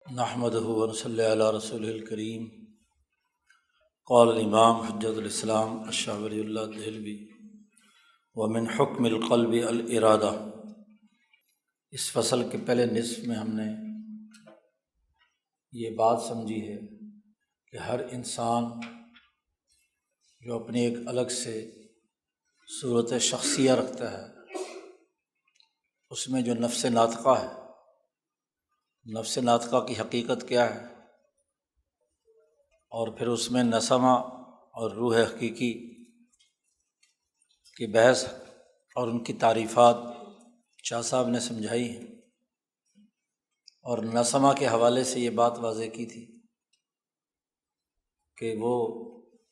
نحمدہ و نصلی علی رسولہ الکریم۔ قال الامام حجۃ الاسلام الشاہ ولی اللہ دہلوی ومن حکم القلب الارادہ۔ اس فصل کے پہلے نصف میں ہم نے یہ بات سمجھی ہے کہ ہر انسان جو اپنی ایک الگ سے صورت شخصیہ رکھتا ہے، اس میں جو نفس ناطقہ ہے، نفس ناطقہ کی حقیقت کیا ہے، اور پھر اس میں نسمہ اور روح حقیقی کی بحث اور ان کی تعریفات شاہ صاحب نے سمجھائی ہیں، اور نسمہ کے حوالے سے یہ بات واضح کی تھی کہ وہ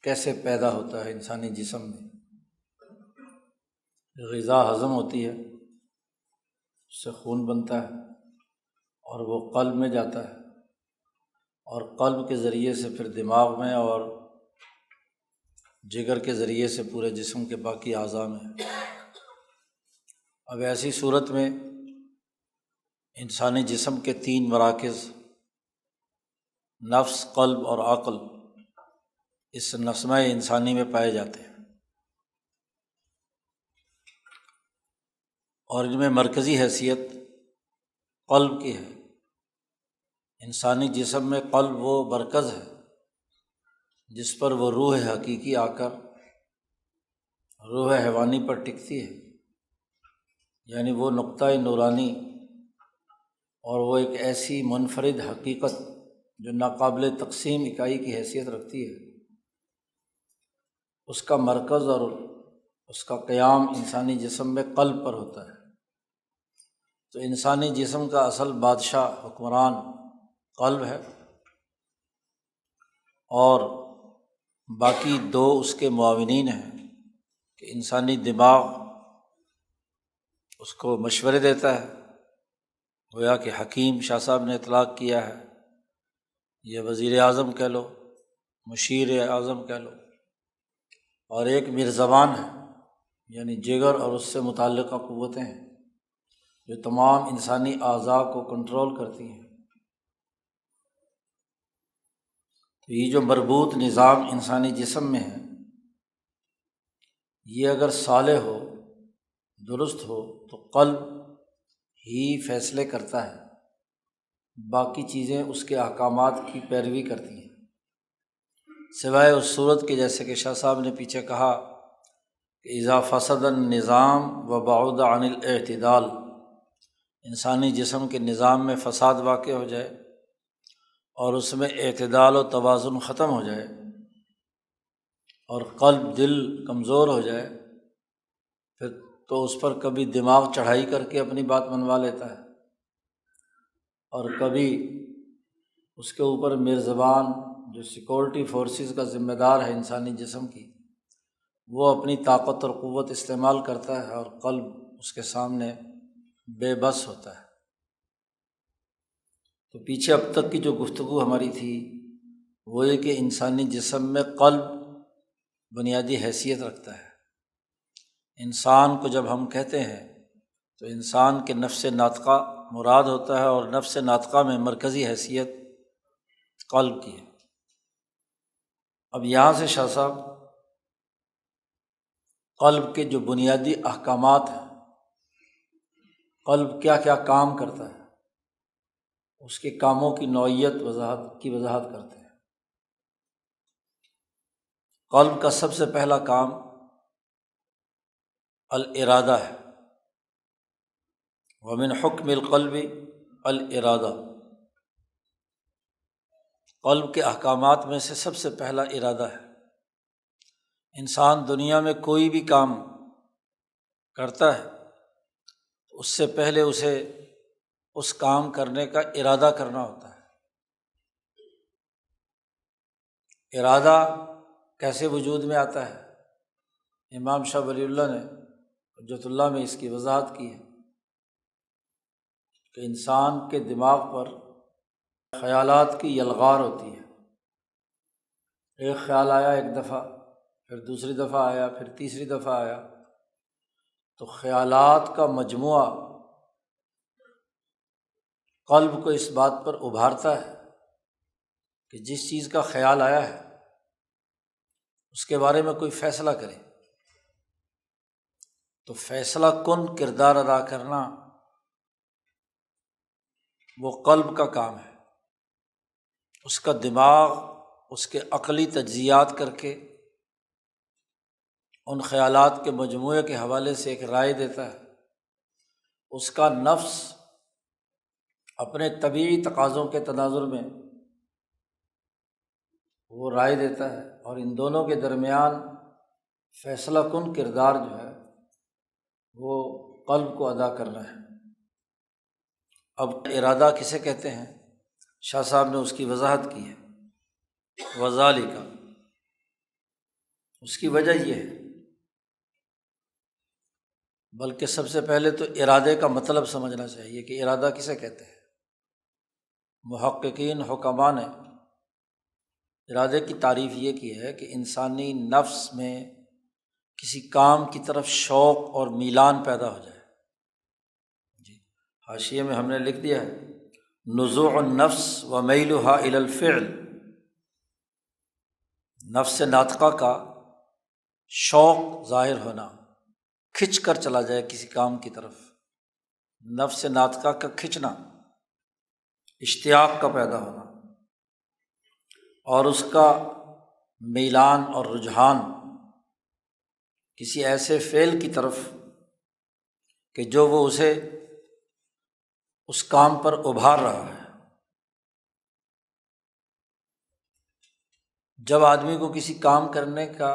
کیسے پیدا ہوتا ہے انسانی جسم میں۔ غذا ہضم ہوتی ہے، اس سے خون بنتا ہے اور وہ قلب میں جاتا ہے، اور قلب کے ذریعے سے پھر دماغ میں اور جگر کے ذریعے سے پورے جسم کے باقی اعضاء میں۔ اب ایسی صورت میں انسانی جسم کے تین مراکز نفس، قلب اور عقل اس نسمہ انسانی میں پائے جاتے ہیں، اور ان میں مرکزی حیثیت قلب کی ہے۔ انسانی جسم میں قلب وہ مرکز ہے جس پر وہ روح حقیقی آ کر روح حیوانی پر ٹکتی ہے، یعنی وہ نقطۂ نورانی، اور وہ ایک ایسی منفرد حقیقت جو ناقابل تقسیم اکائی کی حیثیت رکھتی ہے، اس کا مرکز اور اس کا قیام انسانی جسم میں قلب پر ہوتا ہے۔ تو انسانی جسم کا اصل بادشاہ، حکمران قلب ہے، اور باقی دو اس کے معاونین ہیں کہ انسانی دماغ اس کو مشورے دیتا ہے، گویا کہ حکیم شاہ صاحب نے اطلاق کیا ہے، یہ وزیر اعظم کہہ لو، مشیر اعظم کہہ لو، اور ایک میرزبان ہے، یعنی جگر اور اس سے متعلقہ قوتیں ہیں جو تمام انسانی اعضاء کو کنٹرول کرتی ہیں۔ تو یہ جو مربوط نظام انسانی جسم میں ہے، یہ اگر صالح ہو، درست ہو، تو قلب ہی فیصلے کرتا ہے، باقی چیزیں اس کے احکامات کی پیروی کرتی ہیں، سوائے اس صورت کے جیسے کہ شاہ صاحب نے پیچھے کہا کہ اذا فسد النظام وبعد عن الاعتدال، انسانی جسم کے نظام میں فساد واقع ہو جائے اور اس میں اعتدال و توازن ختم ہو جائے، اور قلب، دل کمزور ہو جائے، پھر تو اس پر کبھی دماغ چڑھائی کر کے اپنی بات منوا لیتا ہے، اور کبھی اس کے اوپر میرزبان جو سیکورٹی فورسز کا ذمہ دار ہے انسانی جسم کی، وہ اپنی طاقت اور قوت استعمال کرتا ہے، اور قلب اس کے سامنے بے بس ہوتا ہے۔ تو پیچھے اب تک کی جو گفتگو ہماری تھی وہ یہ کہ انسانی جسم میں قلب بنیادی حیثیت رکھتا ہے۔ انسان کو جب ہم کہتے ہیں تو انسان کے نفس ناطقہ مراد ہوتا ہے، اور نفس ناطقہ میں مرکزی حیثیت قلب کی ہے۔ اب یہاں سے شاہ صاحب قلب کے جو بنیادی احکامات ہیں، قلب کیا کیا کام کرتا ہے، اس کے کاموں کی نوعیت وضاحت کرتے ہیں۔ قلب کا سب سے پہلا کام الارادہ ہے، ومن حکم القلب الارادہ۔ قلب کے احکامات میں سے سب سے پہلا ارادہ ہے۔ انسان دنیا میں کوئی بھی کام کرتا ہے تو اس سے پہلے اسے اس کام کرنے کا ارادہ کرنا ہوتا ہے۔ ارادہ کیسے وجود میں آتا ہے؟ امام شاہ ولی اللہ نے حجۃ اللہ میں اس کی وضاحت کی ہے کہ انسان کے دماغ پر خیالات کی یلغار ہوتی ہے۔ ایک خیال آیا ایک دفعہ، پھر دوسری دفعہ آیا، پھر تیسری دفعہ آیا، تو خیالات کا مجموعہ قلب کو اس بات پر ابھارتا ہے کہ جس چیز کا خیال آیا ہے اس کے بارے میں کوئی فیصلہ کرے، تو فیصلہ کن کردار ادا کرنا وہ قلب کا کام ہے۔ اس کا دماغ اس کے عقلی تجزیات کر کے ان خیالات کے مجموعے کے حوالے سے ایک رائے دیتا ہے۔ اس کا نفس اپنے طبیعی تقاضوں کے تناظر میں وہ رائے دیتا ہے، اور ان دونوں کے درمیان فیصلہ کن کردار جو ہے وہ قلب کو ادا کرنا ہے۔ اب ارادہ کسے کہتے ہیں؟ شاہ صاحب نے اس کی وضاحت کی ہے، وذالک، اس کی وجہ یہ ہے، بلکہ سب سے پہلے تو ارادے کا مطلب سمجھنا چاہیے کہ ارادہ کسے کہتے ہیں۔ محققین حکماء نے ارادے کی تعریف یہ کی ہے کہ انسانی نفس میں کسی کام کی طرف شوق اور میلان پیدا ہو جائے۔ جی حاشیے میں ہم نے لکھ دیا ہے نزوع النفس و میلها الی الفعل، نفس ناطقہ کا شوق ظاہر ہونا، کھنچ کر چلا جائے کسی کام کی طرف، نفس ناطقہ کا کھنچنا، اشتیاق کا پیدا ہونا، اور اس کا میلان اور رجحان کسی ایسے فعل کی طرف کہ جو وہ اسے اس کام پر ابھار رہا ہے۔ جب آدمی کو کسی کام کرنے کا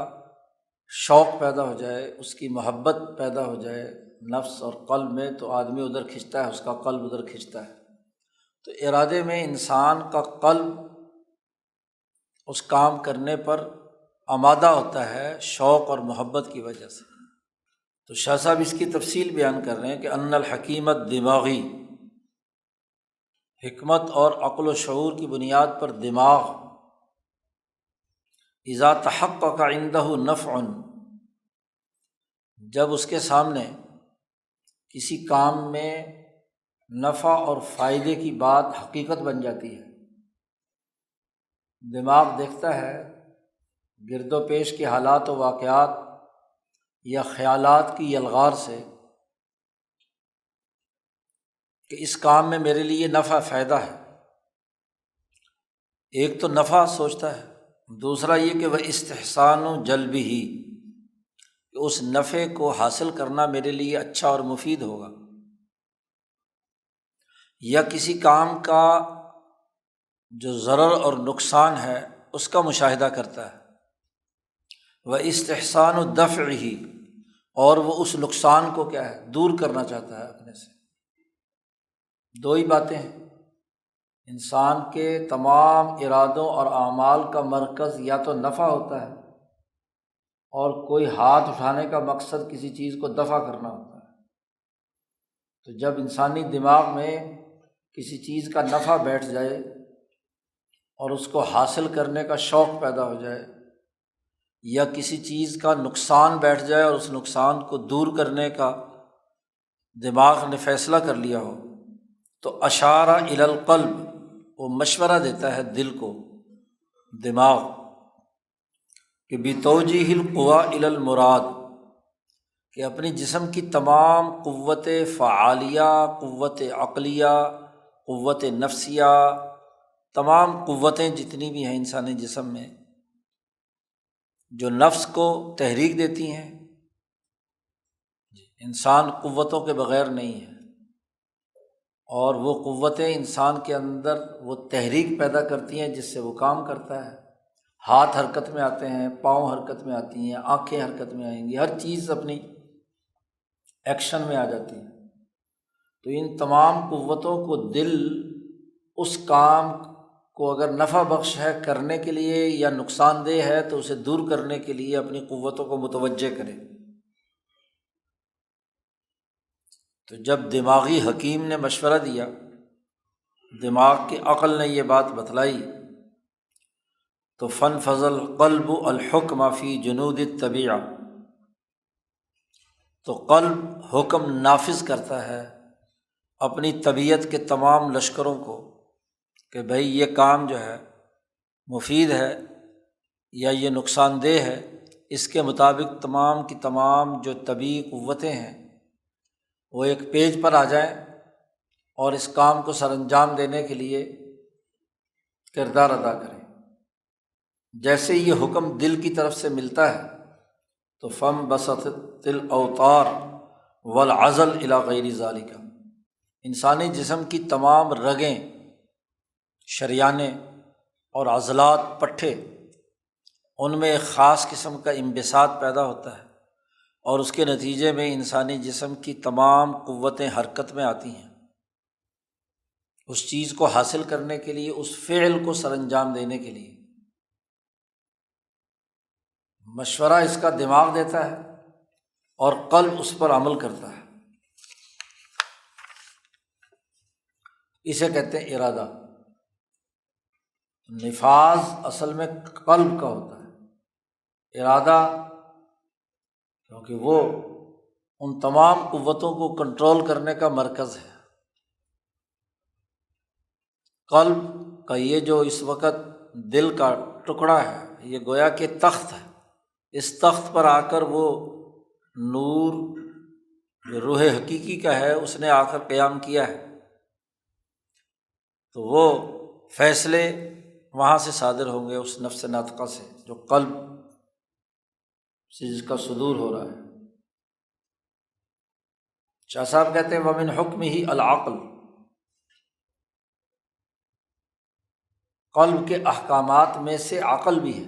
شوق پیدا ہو جائے، اس کی محبت پیدا ہو جائے نفس اور قلب میں، تو آدمی ادھر کھنچتا ہے، اس کا قلب ادھر کھنچتا ہے۔ تو ارادے میں انسان کا قلب اس کام کرنے پر آمادہ ہوتا ہے شوق اور محبت کی وجہ سے۔ تو شاہ صاحب اس کی تفصیل بیان کر رہے ہیں کہ ان الحکیمت دماغی، حکمت اور عقل و شعور کی بنیاد پر دماغ اذا تحقق عنده نفع، جب اس کے سامنے کسی کام میں نفع اور فائدے کی بات حقیقت بن جاتی ہے، دماغ دیکھتا ہے گرد و پیش کے حالات و واقعات یا خیالات کی یلغار سے کہ اس کام میں میرے لیے نفع فائدہ ہے۔ ایک تو نفع سوچتا ہے، دوسرا یہ کہ وہ استحسان و جلبی ہی، کہ اس نفع کو حاصل کرنا میرے لیے اچھا اور مفید ہوگا، یا کسی کام کا جو ضرر اور نقصان ہے اس کا مشاہدہ کرتا ہے، وہ استحسان و دفع ہی، اور وہ اس نقصان کو کیا ہے دور کرنا چاہتا ہے اپنے سے۔ دو ہی باتیں ہیں، انسان کے تمام ارادوں اور اعمال کا مرکز یا تو نفع ہوتا ہے، اور کوئی ہاتھ اٹھانے کا مقصد کسی چیز کو دفع کرنا ہوتا ہے۔ تو جب انسانی دماغ میں کسی چیز کا نفع بیٹھ جائے اور اس کو حاصل کرنے کا شوق پیدا ہو جائے، یا کسی چیز کا نقصان بیٹھ جائے اور اس نقصان کو دور کرنے کا دماغ نے فیصلہ کر لیا ہو، تو اشارہ الی القلب، وہ مشورہ دیتا ہے دل کو، دماغ، کہ بتوجیہ القویٰ الی المراد، کہ اپنی جسم کی تمام قوت فعالیہ، قوت عقلیہ، قوت نفسیہ، تمام قوتیں جتنی بھی ہیں انسانی جسم میں جو نفس کو تحریک دیتی ہیں، انسان قوتوں کے بغیر نہیں ہے، اور وہ قوتیں انسان کے اندر وہ تحریک پیدا کرتی ہیں جس سے وہ کام کرتا ہے۔ ہاتھ حرکت میں آتے ہیں، پاؤں حرکت میں آتی ہیں، آنکھیں حرکت میں آئیں گی، ہر چیز اپنی ایکشن میں آ جاتی ہے۔ تو ان تمام قوتوں کو دل اس کام کو اگر نفع بخش ہے کرنے کے لیے یا نقصان دہ ہے تو اسے دور کرنے کے لیے اپنی قوتوں کو متوجہ کرے۔ تو جب دماغی حکیم نے مشورہ دیا، دماغ کی عقل نے یہ بات بتلائی، تو فنفذ القلب الحکم فی جنود الطبیعہ، تو قلب حکم نافذ کرتا ہے اپنی طبیعت کے تمام لشکروں کو کہ بھئی یہ کام جو ہے مفید ہے یا یہ نقصان دہ ہے، اس کے مطابق تمام کی تمام جو طبعی قوتیں ہیں وہ ایک پیج پر آ جائیں اور اس کام کو سر انجام دینے کے لیے کردار ادا کریں۔ جیسے یہ حکم دل کی طرف سے ملتا ہے تو فم بسطت الاوتار والعضل الی غیر ذالک، انسانی جسم کی تمام رگیں، شریانیں اور عضلات، پٹھے، ان میں ایک خاص قسم کا انبساط پیدا ہوتا ہے اور اس کے نتیجے میں انسانی جسم کی تمام قوتیں حرکت میں آتی ہیں، اس چیز کو حاصل کرنے کے لیے، اس فعل کو سر انجام دینے کے لیے۔ مشورہ اس کا دماغ دیتا ہے اور قلب اس پر عمل کرتا ہے، اسے کہتے ہیں ارادہ۔ نفاذ اصل میں قلب کا ہوتا ہے، ارادہ کیونکہ وہ ان تمام قوتوں کو کنٹرول کرنے کا مرکز ہے۔ قلب کا یہ جو اس وقت دل کا ٹکڑا ہے، یہ گویا کہ تخت ہے، اس تخت پر آ کر وہ نور جو روح حقیقی کا ہے اس نے آ کر قیام کیا ہے، تو وہ فیصلے وہاں سے صادر ہوں گے، اس نفس ناطقہ سے جو قلب سے جس کا صدور ہو رہا ہے۔ شاہ صاحب کہتے ہیں وَمِنْ حُکْمِهِ العقل، قلب کے احکامات میں سے عقل بھی ہے،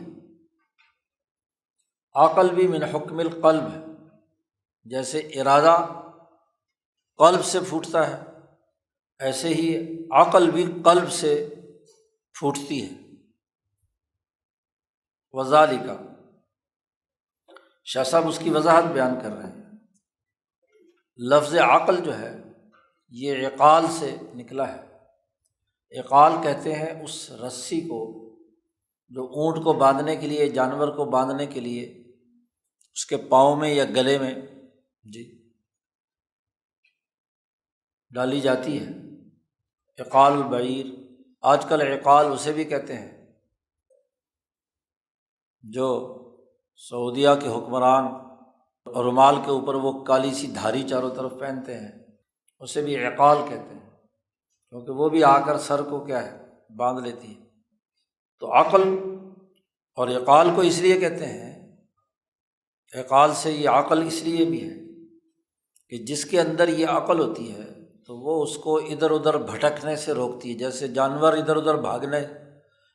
عقل بھی من حکم القلب ہے۔ جیسے ارادہ قلب سے پھوٹتا ہے، ایسے ہی عقل بھی قلب سے پھوٹتی ہے۔ وذالک، شاہ صاحب اس کی وضاحت بیان کر رہے ہیں۔ لفظ عقل جو ہے یہ عقال سے نکلا ہے۔ عقال کہتے ہیں اس رسی کو جو اونٹ کو باندھنے کے لیے، جانور کو باندھنے کے لیے اس کے پاؤں میں یا گلے میں ڈالی جاتی ہے، عقال البعیر۔ آج کل عقال اسے بھی کہتے ہیں جو سعودیہ کے حکمران رومال کے اوپر وہ کالی سی دھاری چاروں طرف پہنتے ہیں، اسے بھی عقال کہتے ہیں، کیونکہ وہ بھی آ کر سر کو کیا ہے باندھ لیتی ہے۔ تو عقل اور عقال کو اس لیے کہتے ہیں، عقال سے یہ عقل اس لیے بھی ہے کہ جس کے اندر یہ عقل ہوتی ہے تو وہ اس کو ادھر ادھر بھٹکنے سے روکتی ہے۔ جیسے جانور ادھر ادھر بھاگنے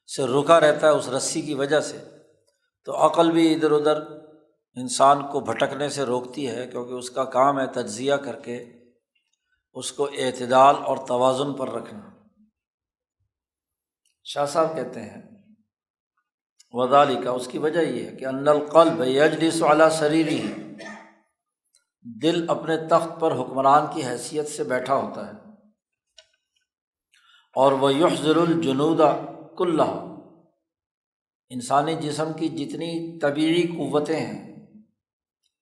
سے رکا رہتا ہے اس رسی کی وجہ سے، تو عقل بھی ادھر ادھر انسان کو بھٹکنے سے روکتی ہے، کیونکہ اس کا کام ہے تجزیہ کر کے اس کو اعتدال اور توازن پر رکھنا۔ شاہ صاحب کہتے ہیں وذالک، اس کی وجہ یہ ہے کہ ان القلب یجلس علی سریرہ، دل اپنے تخت پر حکمران کی حیثیت سے بیٹھا ہوتا ہے، اور وہ یحضر الجنود کلھا، انسانی جسم کی جتنی طبیعی قوتیں ہیں،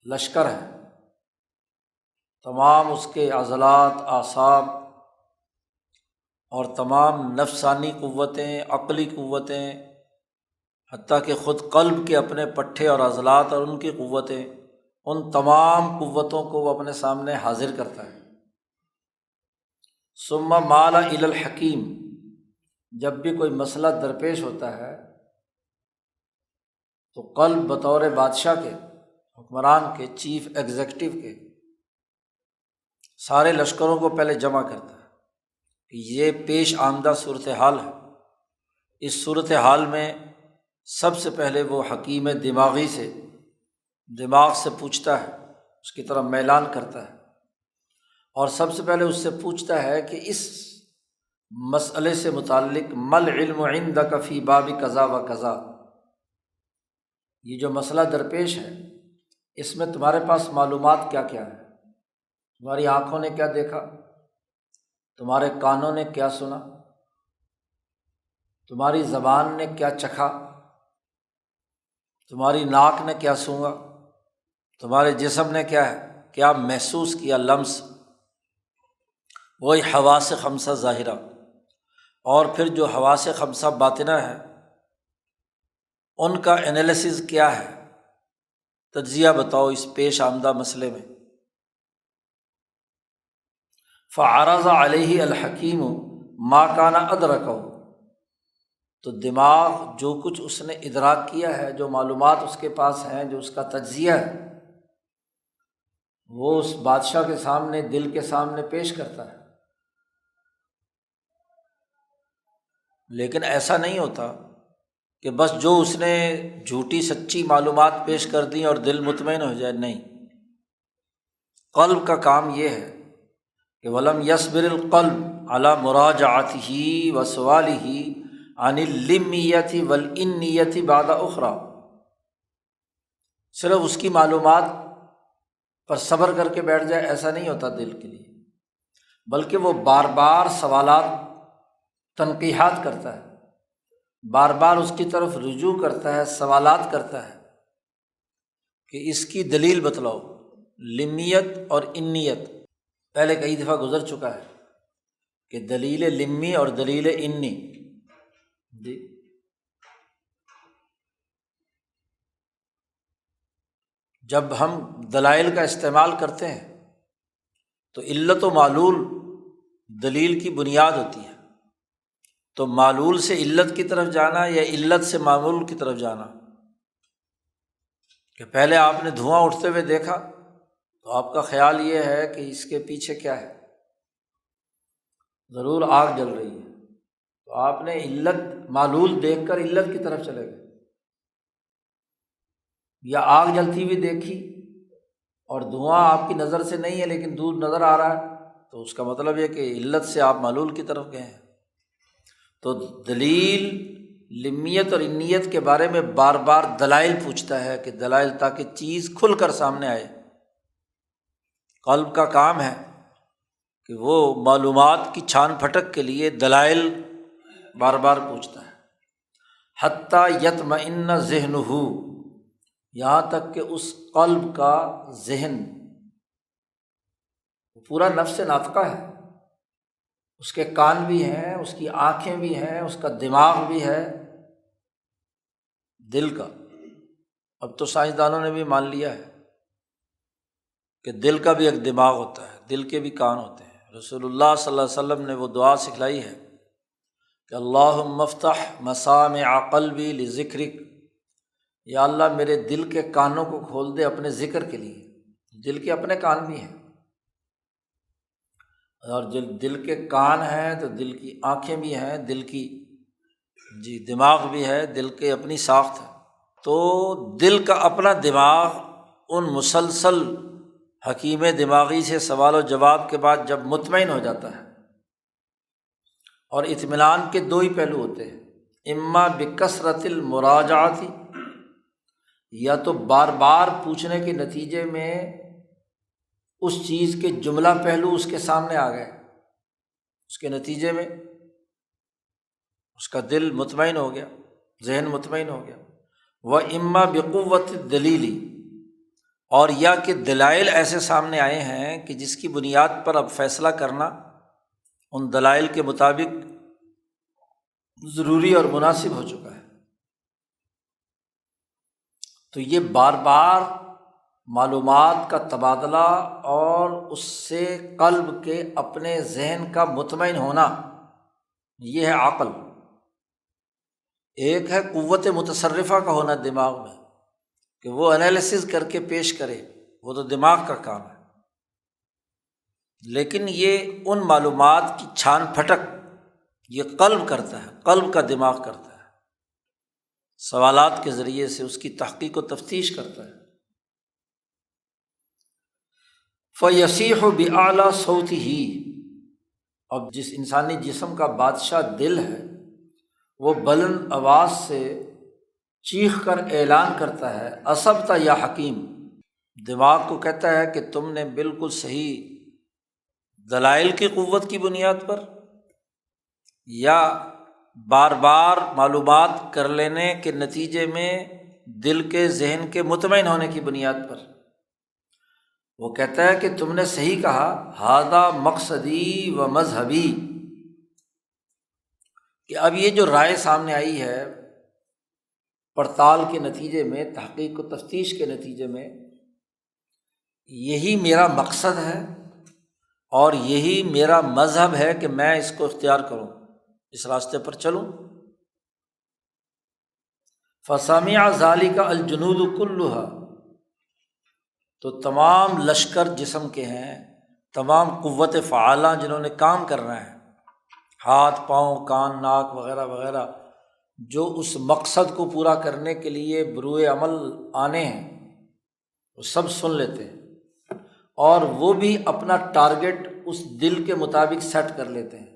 لشکر ہے، تمام اس کے عضلات، اعصاب اور تمام نفسانی قوتیں، عقلی قوتیں، حتیٰ کہ خود قلب کے اپنے پٹھے اور عضلات اور ان کی قوتیں، ان تمام قوتوں کو وہ اپنے سامنے حاضر کرتا ہے۔ ثم مال الی الحکیم، جب بھی کوئی مسئلہ درپیش ہوتا ہے تو قلب بطور بادشاہ کے، حکمران کے، چیف ایگزیکٹو کے، سارے لشکروں کو پہلے جمع کرتا ہے کہ یہ پیش آمدہ صورتحال ہے۔ اس صورتحال میں سب سے پہلے وہ حکیم دماغی سے، دماغ سے پوچھتا ہے، اس کی طرف میلان کرتا ہے، اور سب سے پہلے اس سے پوچھتا ہے کہ اس مسئلے سے متعلق مل علم عندک فی باب کذا و کذا، یہ جو مسئلہ درپیش ہے اس میں تمہارے پاس معلومات کیا کیا ہے، تمہاری آنکھوں نے کیا دیکھا، تمہارے کانوں نے کیا سنا، تمہاری زبان نے کیا چکھا، تمہاری ناک نے کیا سونگا، تمہارے جسم نے کیا محسوس کیا، لمس، وہی حواس خمسہ ظاہرہ، اور پھر جو حواس خمسہ باطنہ ہے ان کا انالیسز کیا ہے، تجزیہ بتاؤ اس پیش آمدہ مسئلے میں۔ فعرض علیہ الحکیم ما کان ادرکہ، تو دماغ جو کچھ اس نے ادراک کیا ہے، جو معلومات اس کے پاس ہیں، جو اس کا تجزیہ ہے، وہ اس بادشاہ کے سامنے، دل کے سامنے پیش کرتا ہے۔ لیکن ایسا نہیں ہوتا کہ بس جو اس نے جھوٹی سچی معلومات پیش کر دیں اور دل مطمئن ہو جائے، نہیں، قلب کا کام یہ ہے کہ وَلَمْ يَصْبِرِ الْقَلْبُ عَلَى مُرَاجَعَتِهِ وَسُؤَالِهِ عَنِ اللِّمِّيَّةِ وَالْإِنِّيَّةِ بَعْدَ أُخْرَى، صرف اس کی معلومات پر صبر کر کے بیٹھ جائے، ایسا نہیں ہوتا دل کے لیے، بلکہ وہ بار بار سوالات، تنقیحات کرتا ہے، بار بار اس کی طرف رجوع کرتا ہے، سوالات کرتا ہے کہ اس کی دلیل بتلاؤ، لمیت اور انیت۔ پہلے کئی دفعہ گزر چکا ہے کہ دلیل لمی اور دلیل انی، جی جب ہم دلائل کا استعمال کرتے ہیں تو علت و معلول دلیل کی بنیاد ہوتی ہے، تو معلول سے علت کی طرف جانا یا علت سے معلول کی طرف جانا، کہ پہلے آپ نے دھواں اٹھتے ہوئے دیکھا تو آپ کا خیال یہ ہے کہ اس کے پیچھے کیا ہے، ضرور آگ جل رہی ہے، تو آپ نے علت معلول دیکھ کر علت کی طرف چلے گئے، یا آگ جلتی ہوئی دیکھی اور دھواں آپ کی نظر سے نہیں ہے لیکن دور نظر آ رہا ہے، تو اس کا مطلب یہ کہ علت سے آپ معلول کی طرف گئے ہیں۔ تو دلیل لمیت اور انیت کے بارے میں بار بار دلائل پوچھتا ہے، کہ دلائل، تاکہ چیز کھل کر سامنے آئے۔ قلب کا کام ہے کہ وہ معلومات کی چھان پھٹک کے لیے دلائل بار بار پوچھتا ہے، حتیٰ یطمئن ذہنہ، یہاں تک کہ اس قلب کا ذہن، پورا نفس ناطقہ ہے، اس کے کان بھی ہیں، اس کی آنکھیں بھی ہیں، اس کا دماغ بھی ہے، دل کا۔ اب تو سائنسدانوں نے بھی مان لیا ہے کہ دل کا بھی ایک دماغ ہوتا ہے، دل کے بھی کان ہوتے ہیں۔ رسول اللہ صلی اللہ علیہ وسلم نے وہ دعا سکھلائی ہے کہ اللہم افتح مسامع قلبی لذکرک، یا اللہ میرے دل کے کانوں کو کھول دے اپنے ذکر کے لیے۔ دل کے اپنے کان بھی ہیں، اور دل کے کان ہیں تو دل کی آنکھیں بھی ہیں، دل کی دماغ بھی ہے، دل کے اپنی ساخت ہے۔ تو دل کا اپنا دماغ ان مسلسل حکیم دماغی سے سوال و جواب کے بعد جب مطمئن ہو جاتا ہے، اور اطمینان کے دو ہی پہلو ہوتے ہیں، اما بکثرت المراجعۃ، یا تو بار بار پوچھنے کے نتیجے میں اس چیز کے جملہ پہلو اس کے سامنے آ گئے، اس کے نتیجے میں اس کا دل مطمئن ہو گیا، ذہن مطمئن ہو گیا۔ وَإِمَّا بِقُوَّةِ الدَّلِيلِ، اور یا کہ دلائل ایسے سامنے آئے ہیں کہ جس کی بنیاد پر اب فیصلہ کرنا ان دلائل کے مطابق ضروری اور مناسب ہو چکا ہے۔ تو یہ بار بار معلومات کا تبادلہ اور اس سے قلب کے اپنے ذہن کا مطمئن ہونا، یہ ہے عقل۔ ایک ہے قوت متصرفہ کا ہونا دماغ میں، کہ وہ انالیسز کر کے پیش کرے، وہ تو دماغ کا کام ہے، لیکن یہ ان معلومات کی چھان پھٹک یہ قلب کرتا ہے، قلب کا دماغ کرتا ہے، سوالات کے ذریعے سے اس کی تحقیق و تفتیش کرتا ہے۔ فَيَصِيحُ بِأَعْلَى صَوْتِهِ، اب جس انسانی جسم کا بادشاہ دل ہے، وہ بلند آواز سے چیخ کر اعلان کرتا ہے، اصبت یا حکیم، دماغ کو کہتا ہے کہ تم نے بالکل صحیح دلائل کی قوت کی بنیاد پر، یا بار بار معلومات کر لینے کے نتیجے میں دل کے ذہن کے مطمئن ہونے کی بنیاد پر، وہ کہتا ہے کہ تم نے صحیح کہا، ھذا مقصدی و مذہبی، کہ اب یہ جو رائے سامنے آئی ہے پڑتال کے نتیجے میں، تحقیق و تفتیش کے نتیجے میں، یہی میرا مقصد ہے اور یہی میرا مذہب ہے کہ میں اس کو اختیار کروں، اس راستے پر چلوں۔ فسمع ذلک الجنود کلھا، تو تمام لشکر جسم کے ہیں، تمام قوت فعالہ جنہوں نے کام کرنا ہے، ہاتھ پاؤں کان ناک وغیرہ وغیرہ، جو اس مقصد کو پورا کرنے کے لیے بروئے عمل آنے ہیں، وہ سب سن لیتے ہیں، اور وہ بھی اپنا ٹارگٹ اس دل کے مطابق سیٹ کر لیتے ہیں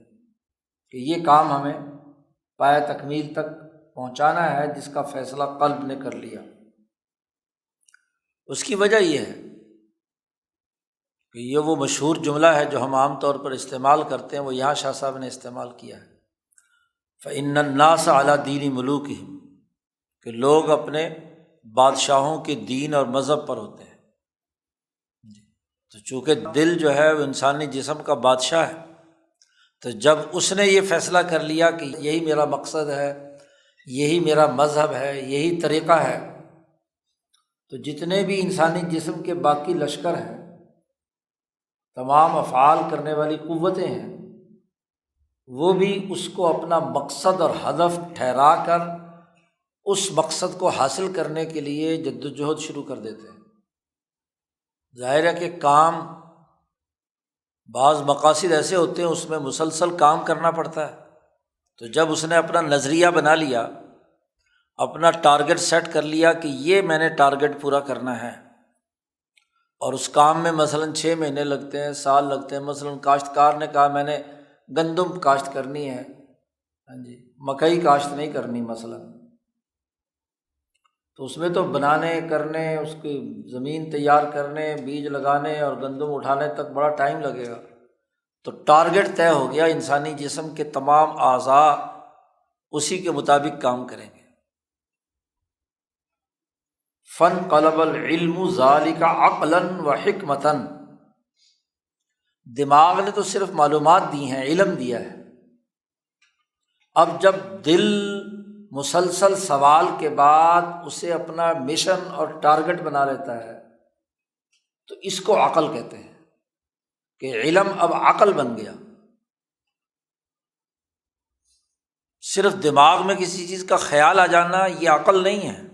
کہ یہ کام ہمیں پایہ تکمیل تک پہنچانا ہے جس کا فیصلہ قلب نے کر لیا۔ اس کی وجہ یہ ہے کہ یہ وہ مشہور جملہ ہے جو ہم عام طور پر استعمال کرتے ہیں، وہ یہاں شاہ صاحب نے استعمال کیا ہے، فَإِنَّ النَّاسَ عَلَىٰ دِينِ مُلُوكِهِمْ، کہ لوگ اپنے بادشاہوں کے دین اور مذہب پر ہوتے ہیں۔ تو چونکہ دل جو ہے وہ انسانی جسم کا بادشاہ ہے، تو جب اس نے یہ فیصلہ کر لیا کہ یہی میرا مقصد ہے، یہی میرا مذہب ہے، یہی طریقہ ہے، تو جتنے بھی انسانی جسم کے باقی لشکر ہیں، تمام افعال کرنے والی قوتیں ہیں، وہ بھی اس کو اپنا مقصد اور ہدف ٹھہرا کر اس مقصد کو حاصل کرنے کے لیے جد و جہد شروع کر دیتے ہیں۔ ظاہر ہے کہ کام، بعض مقاصد ایسے ہوتے ہیں اس میں مسلسل کام کرنا پڑتا ہے، تو جب اس نے اپنا نظریہ بنا لیا، اپنا ٹارگٹ سیٹ کر لیا کہ یہ میں نے ٹارگٹ پورا کرنا ہے، اور اس کام میں مثلاً 6 مہینے لگتے ہیں، سال لگتے ہیں، مثلاً کاشتکار نے کہا میں نے گندم کاشت کرنی ہے، ہاں جی، مکئی کاشت نہیں کرنی مثلاً، تو اس میں تو بنانے کرنے، اس کی زمین تیار کرنے، بیج لگانے اور گندم اٹھانے تک بڑا ٹائم لگے گا۔ تو ٹارگٹ طے ہو گیا، انسانی جسم کے تمام اعضاء اسی کے مطابق کام کریں گے۔ فانقلب العلم ذلك عقلا وحکمتا، دماغ نے تو صرف معلومات دی ہیں، علم دیا ہے، اب جب دل مسلسل سوال کے بعد اسے اپنا مشن اور ٹارگٹ بنا لیتا ہے تو اس کو عقل کہتے ہیں، کہ علم اب عقل بن گیا۔ صرف دماغ میں کسی چیز کا خیال آ جانا یہ عقل نہیں ہے،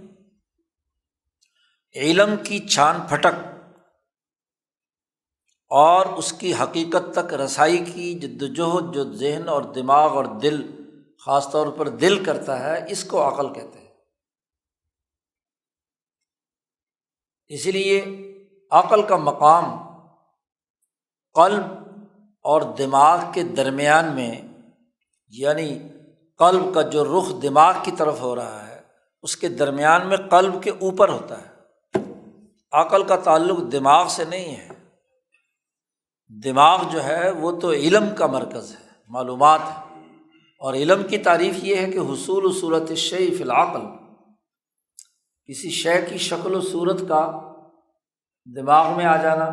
علم کی چھان پھٹک اور اس کی حقیقت تک رسائی کی جدوجہد جو ذہن اور دماغ اور دل، خاص طور پر دل کرتا ہے، اس کو عقل کہتے ہیں۔ اسی لیے عقل کا مقام قلب اور دماغ کے درمیان میں، یعنی قلب کا جو رخ دماغ کی طرف ہو رہا ہے اس کے درمیان میں قلب کے اوپر ہوتا ہے۔ عقل کا تعلق دماغ سے نہیں ہے، دماغ جو ہے وہ تو علم کا مرکز ہے، معلومات ہے، اور علم کی تعریف یہ ہے کہ حصول صورت الشیء فی العقل، کسی شے کی شکل و صورت کا دماغ میں آ جانا۔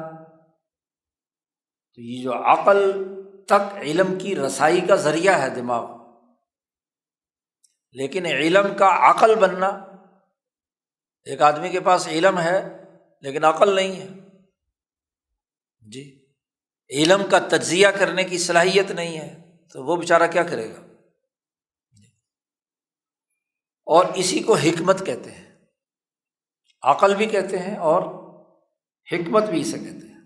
تو یہ جو عقل تک علم کی رسائی کا ذریعہ ہے دماغ، لیکن علم کا عقل بننا، ایک آدمی کے پاس علم ہے لیکن عقل نہیں ہے، جی، علم کا تجزیہ کرنے کی صلاحیت نہیں ہے، تو وہ بیچارہ کیا کرے گا؟ اور اسی کو حکمت کہتے ہیں، عقل بھی کہتے ہیں اور حکمت بھی اسے کہتے ہیں۔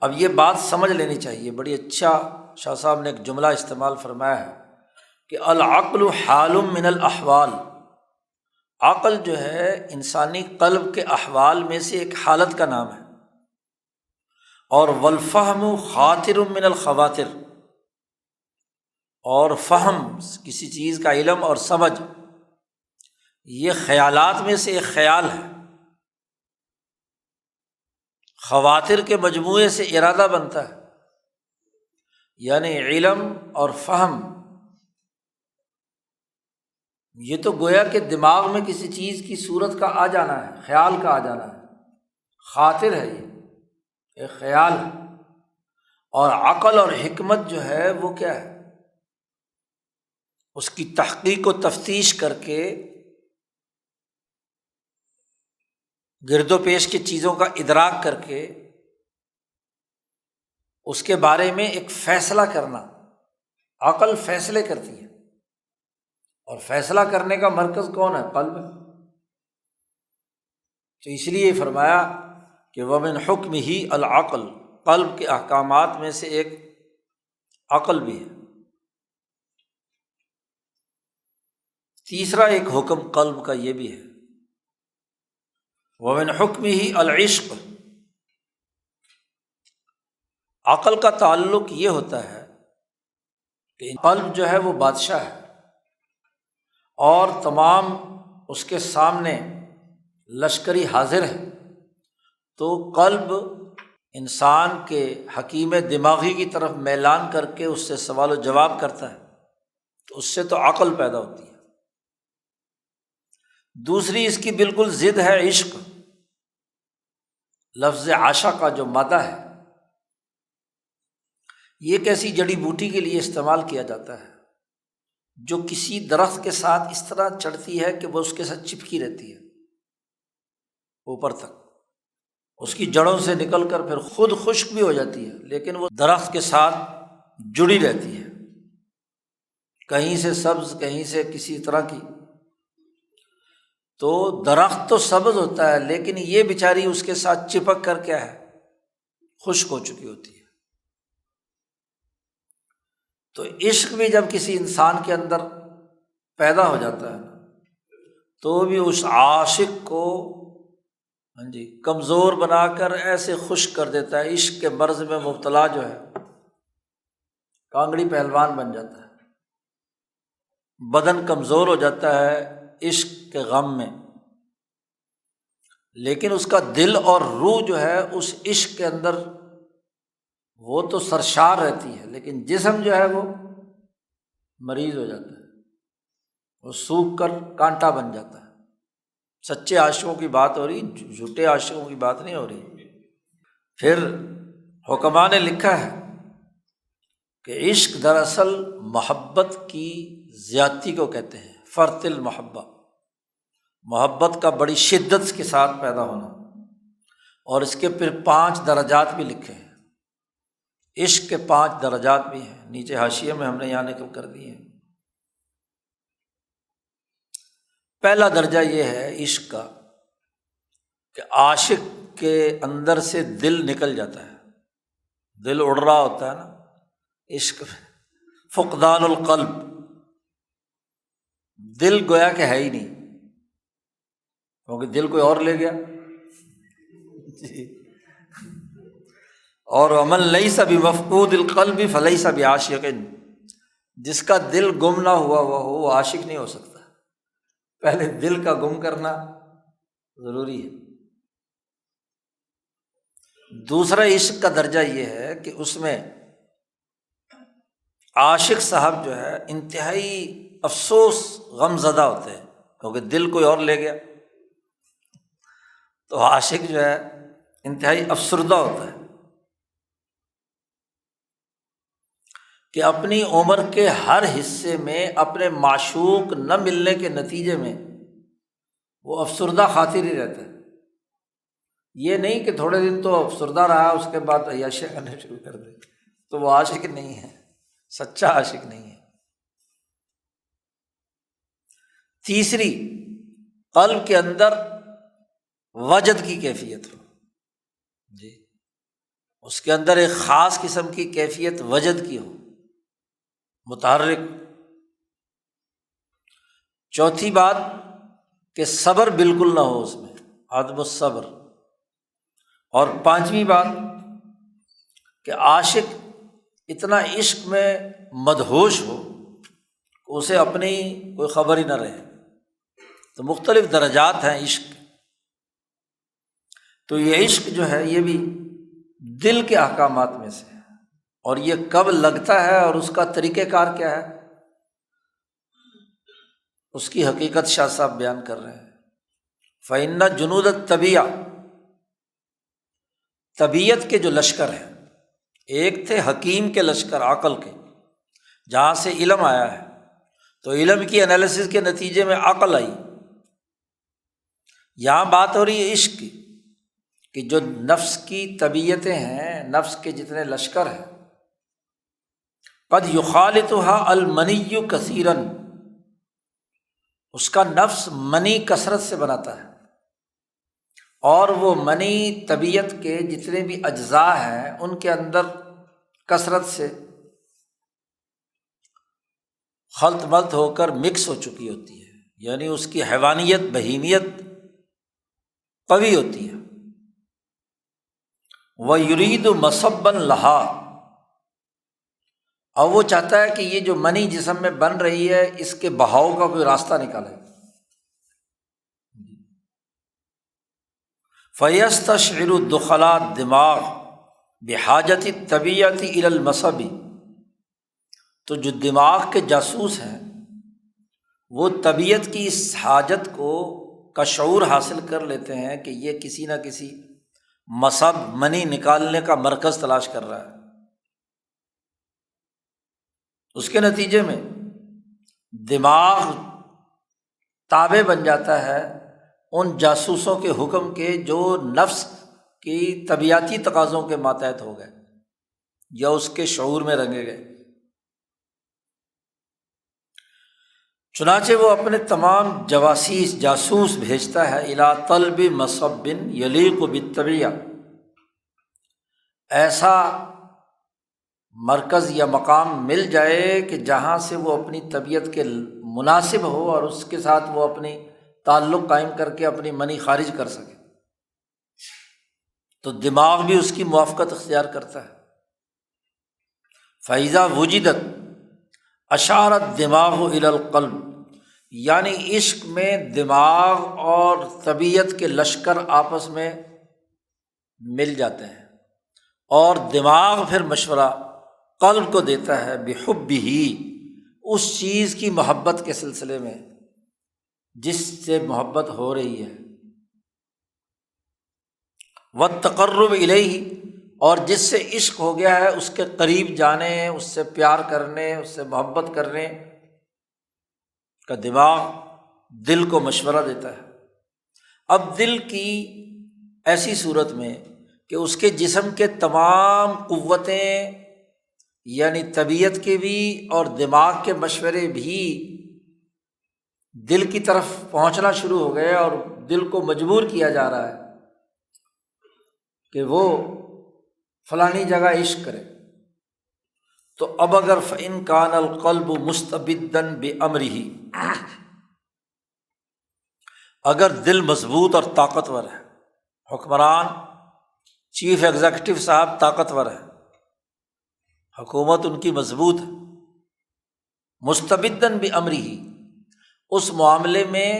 اب یہ بات سمجھ لینی چاہیے، بڑی اچھا شاہ صاحب نے ایک جملہ استعمال فرمایا ہے کہ العقل حال من الاحوال، عقل جو ہے انسانی قلب کے احوال میں سے ایک حالت کا نام ہے، اور والفہم خاطر من الخواطر، اور فہم کسی چیز کا علم اور سمجھ یہ خیالات میں سے ایک خیال ہے، خواطر کے مجموعے سے ارادہ بنتا ہے، یعنی علم اور فہم یہ تو گویا کہ دماغ میں کسی چیز کی صورت کا آ جانا ہے، خیال کا آ جانا ہے، خاطر ہے، یہ ایک خیال ہے، اور عقل اور حکمت جو ہے وہ کیا ہے؟ اس کی تحقیق و تفتیش کر کے گرد و پیش کی چیزوں کا ادراک کر کے اس کے بارے میں ایک فیصلہ کرنا۔ عقل فیصلے کرتی ہے، اور فیصلہ کرنے کا مرکز کون ہے؟ قلب ہے۔ تو اس لیے فرمایا کہ وَمِنْ حُکْمِهِ العقل، قلب کے احکامات میں سے ایک عقل بھی ہے۔ تیسرا ایک حکم قلب کا یہ بھی ہے، وَمِنْ حُکْمِهِ العشق۔ عقل کا تعلق یہ ہوتا ہے کہ قلب جو ہے وہ بادشاہ ہے، اور تمام اس کے سامنے لشکری حاضر ہے، تو قلب انسان کے حکیم دماغی کی طرف میلان کر کے اس سے سوال و جواب کرتا ہے، تو اس سے تو عقل پیدا ہوتی ہے۔ دوسری اس کی بالکل ضد ہے عشق۔ لفظ عاشق کا جو مادہ ہے، یہ کیسی جڑی بوٹی کے لیے استعمال کیا جاتا ہے جو کسی درخت کے ساتھ اس طرح چڑھتی ہے کہ وہ اس کے ساتھ چپکی رہتی ہے اوپر تک، اس کی جڑوں سے نکل کر پھر خود خشک بھی ہو جاتی ہے، لیکن وہ درخت کے ساتھ جڑی رہتی ہے، کہیں سے سبز کہیں سے کسی طرح کی۔ تو درخت تو سبز ہوتا ہے، لیکن یہ بیچاری اس کے ساتھ چپک کر کیا ہے؟ خشک ہو چکی ہوتی ہے۔ تو عشق بھی جب کسی انسان کے اندر پیدا ہو جاتا ہے تو بھی اس عاشق کو کمزور بنا کر ایسے خشک کر دیتا ہے، عشق کے مرض میں مبتلا جو ہے کانگڑی پہلوان بن جاتا ہے، بدن کمزور ہو جاتا ہے عشق کے غم میں، لیکن اس کا دل اور روح جو ہے اس عشق کے اندر وہ تو سرشار رہتی ہے، لیکن جسم جو ہے وہ مریض ہو جاتا ہے، وہ سوکھ کر کانٹا بن جاتا ہے۔ سچے عاشقوں کی بات ہو رہی، جھوٹے عاشقوں کی بات نہیں ہو رہی۔ پھر حکماء نے لکھا ہے کہ عشق دراصل محبت کی زیادتی کو کہتے ہیں، فرط المحبہ، محبت کا بڑی شدت کے ساتھ پیدا ہونا، اور اس کے پھر 5 درجات بھی لکھے ہیں، عشق کے 5 درجات بھی ہیں، نیچے حاشیے میں ہم نے یہاں نقل کر دیے ہیں۔ پہلا درجہ یہ ہے عشق کا کہ عاشق کے اندر سے دل نکل جاتا ہے، دل اڑ رہا ہوتا ہے نا عشق میں، فقدان القلب، دل گویا کہ ہے ہی نہیں، کیونکہ دل کوئی اور لے گیا جی۔ اور ومن لیس بمفقود القلب فلیس بعاشق، جس کا دل گم نہ ہوا ہو وہ عاشق نہیں ہو سکتا، پہلے دل کا گم کرنا ضروری ہے۔ دوسرا عشق کا درجہ یہ ہے کہ اس میں عاشق صاحب جو ہے انتہائی افسوس غم زدہ ہوتے ہیں، کیونکہ دل کوئی اور لے گیا، تو عاشق جو ہے انتہائی افسردہ ہوتا ہے کہ اپنی عمر کے ہر حصے میں اپنے معشوق نہ ملنے کے نتیجے میں وہ افسردہ خاطر ہی رہتا ہے۔ یہ نہیں کہ تھوڑے دن تو افسردہ رہا اس کے بعد عیاشی کرنے شروع کر دے، تو وہ عاشق نہیں ہے، سچا عاشق نہیں ہے۔ تیسری، قلب کے اندر وجد کی کیفیت ہو جی، اس کے اندر ایک خاص قسم کی کیفیت وجد کی ہو، متحرک۔ چوتھی بات کہ صبر بالکل نہ ہو اس میں، عدم الصبر۔ اور پانچویں بات کہ عاشق اتنا عشق میں مدہوش ہو کہ اسے اپنی کوئی خبر ہی نہ رہے۔ تو مختلف درجات ہیں عشق کے۔ تو یہ عشق جو ہے یہ بھی دل کے احکامات میں سے ہے، اور یہ کب لگتا ہے اور اس کا طریقہ کار کیا ہے، اس کی حقیقت شاہ صاحب بیان کر رہے ہیں۔ فَإِنَّ جُنُودَ الطَّبِیعَہ، طبیعت کے جو لشکر ہیں، ایک تھے حکیم کے لشکر عقل کے، جہاں سے علم آیا ہے، تو علم کی انالیسس کے نتیجے میں عقل آئی۔ یہاں بات ہو رہی ہے عشق کی، کہ جو نفس کی طبیعتیں ہیں، نفس کے جتنے لشکر ہیں، قد یخالطها المنی کثیراً، اس کا نفس منی کثرت سے بناتا ہے، اور وہ منی طبیعت کے جتنے بھی اجزاء ہیں ان کے اندر کثرت سے خلط ملط ہو کر مکس ہو چکی ہوتی ہے، یعنی اس کی حیوانیت بہیمیت قوی ہوتی ہے۔ وَيُرِيدُ مَصَبًّا لَهَا، اور وہ چاہتا ہے کہ یہ جو منی جسم میں بن رہی ہے اس کے بہاؤ کا کوئی راستہ نکالے۔ فَيَسْتَشْعِرُ دُخَلَاء الدِّمَاغِ بِحَاجَةِ الطَّبِيعَةِ إِلَى الْمَصَبِ، تو جو دماغ کے جاسوس ہیں وہ طبیعت کی اس حاجت کا شعور حاصل کر لیتے ہیں کہ یہ کسی نہ کسی مصب منی نکالنے کا مرکز تلاش کر رہا ہے۔ اس کے نتیجے میں دماغ تابع بن جاتا ہے ان جاسوسوں کے حکم کے جو نفس کی طبیعتی تقاضوں کے ماتحت ہو گئے یا اس کے شعور میں رنگے گئے۔ چنانچہ وہ اپنے تمام جاسوس بھیجتا ہے الی طلب مصب یلیق بالطبیعہ، ایسا مرکز یا مقام مل جائے کہ جہاں سے وہ اپنی طبیعت کے مناسب ہو اور اس کے ساتھ وہ اپنی تعلق قائم کر کے اپنی منی خارج کر سکے، تو دماغ بھی اس کی موافقت اختیار کرتا ہے۔ فَإِذَا وُجِدَتْ اشارت دماغ الی القلب، یعنی عشق میں دماغ اور طبیعت کے لشکر آپس میں مل جاتے ہیں، اور دماغ پھر مشورہ قلب کو دیتا ہے بحبہ، اس چیز کی محبت کے سلسلے میں جس سے محبت ہو رہی ہے، والتقرب الیہ، اور جس سے عشق ہو گیا ہے اس کے قریب جانے، اس سے پیار کرنے، اس سے محبت کرنے کا دماغ دل کو مشورہ دیتا ہے۔ اب دل کی ایسی صورت میں کہ اس کے جسم کے تمام قوتیں، یعنی طبیعت کے بھی اور دماغ کے مشورے بھی دل کی طرف پہنچنا شروع ہو گئے، اور دل کو مجبور کیا جا رہا ہے کہ وہ فلانی جگہ عشق کرے۔ تو اب اگر فَإِن كَانَ الْقَلْبُ مُسْتَبِدًّا بِأَمْرِهِ، اگر دل مضبوط اور طاقتور ہے، حکمران چیف ایگزیکٹو صاحب طاقتور ہے، حکومت ان کی مضبوط ہے، مستبدًا بِأَمْرِهِ، اس معاملے میں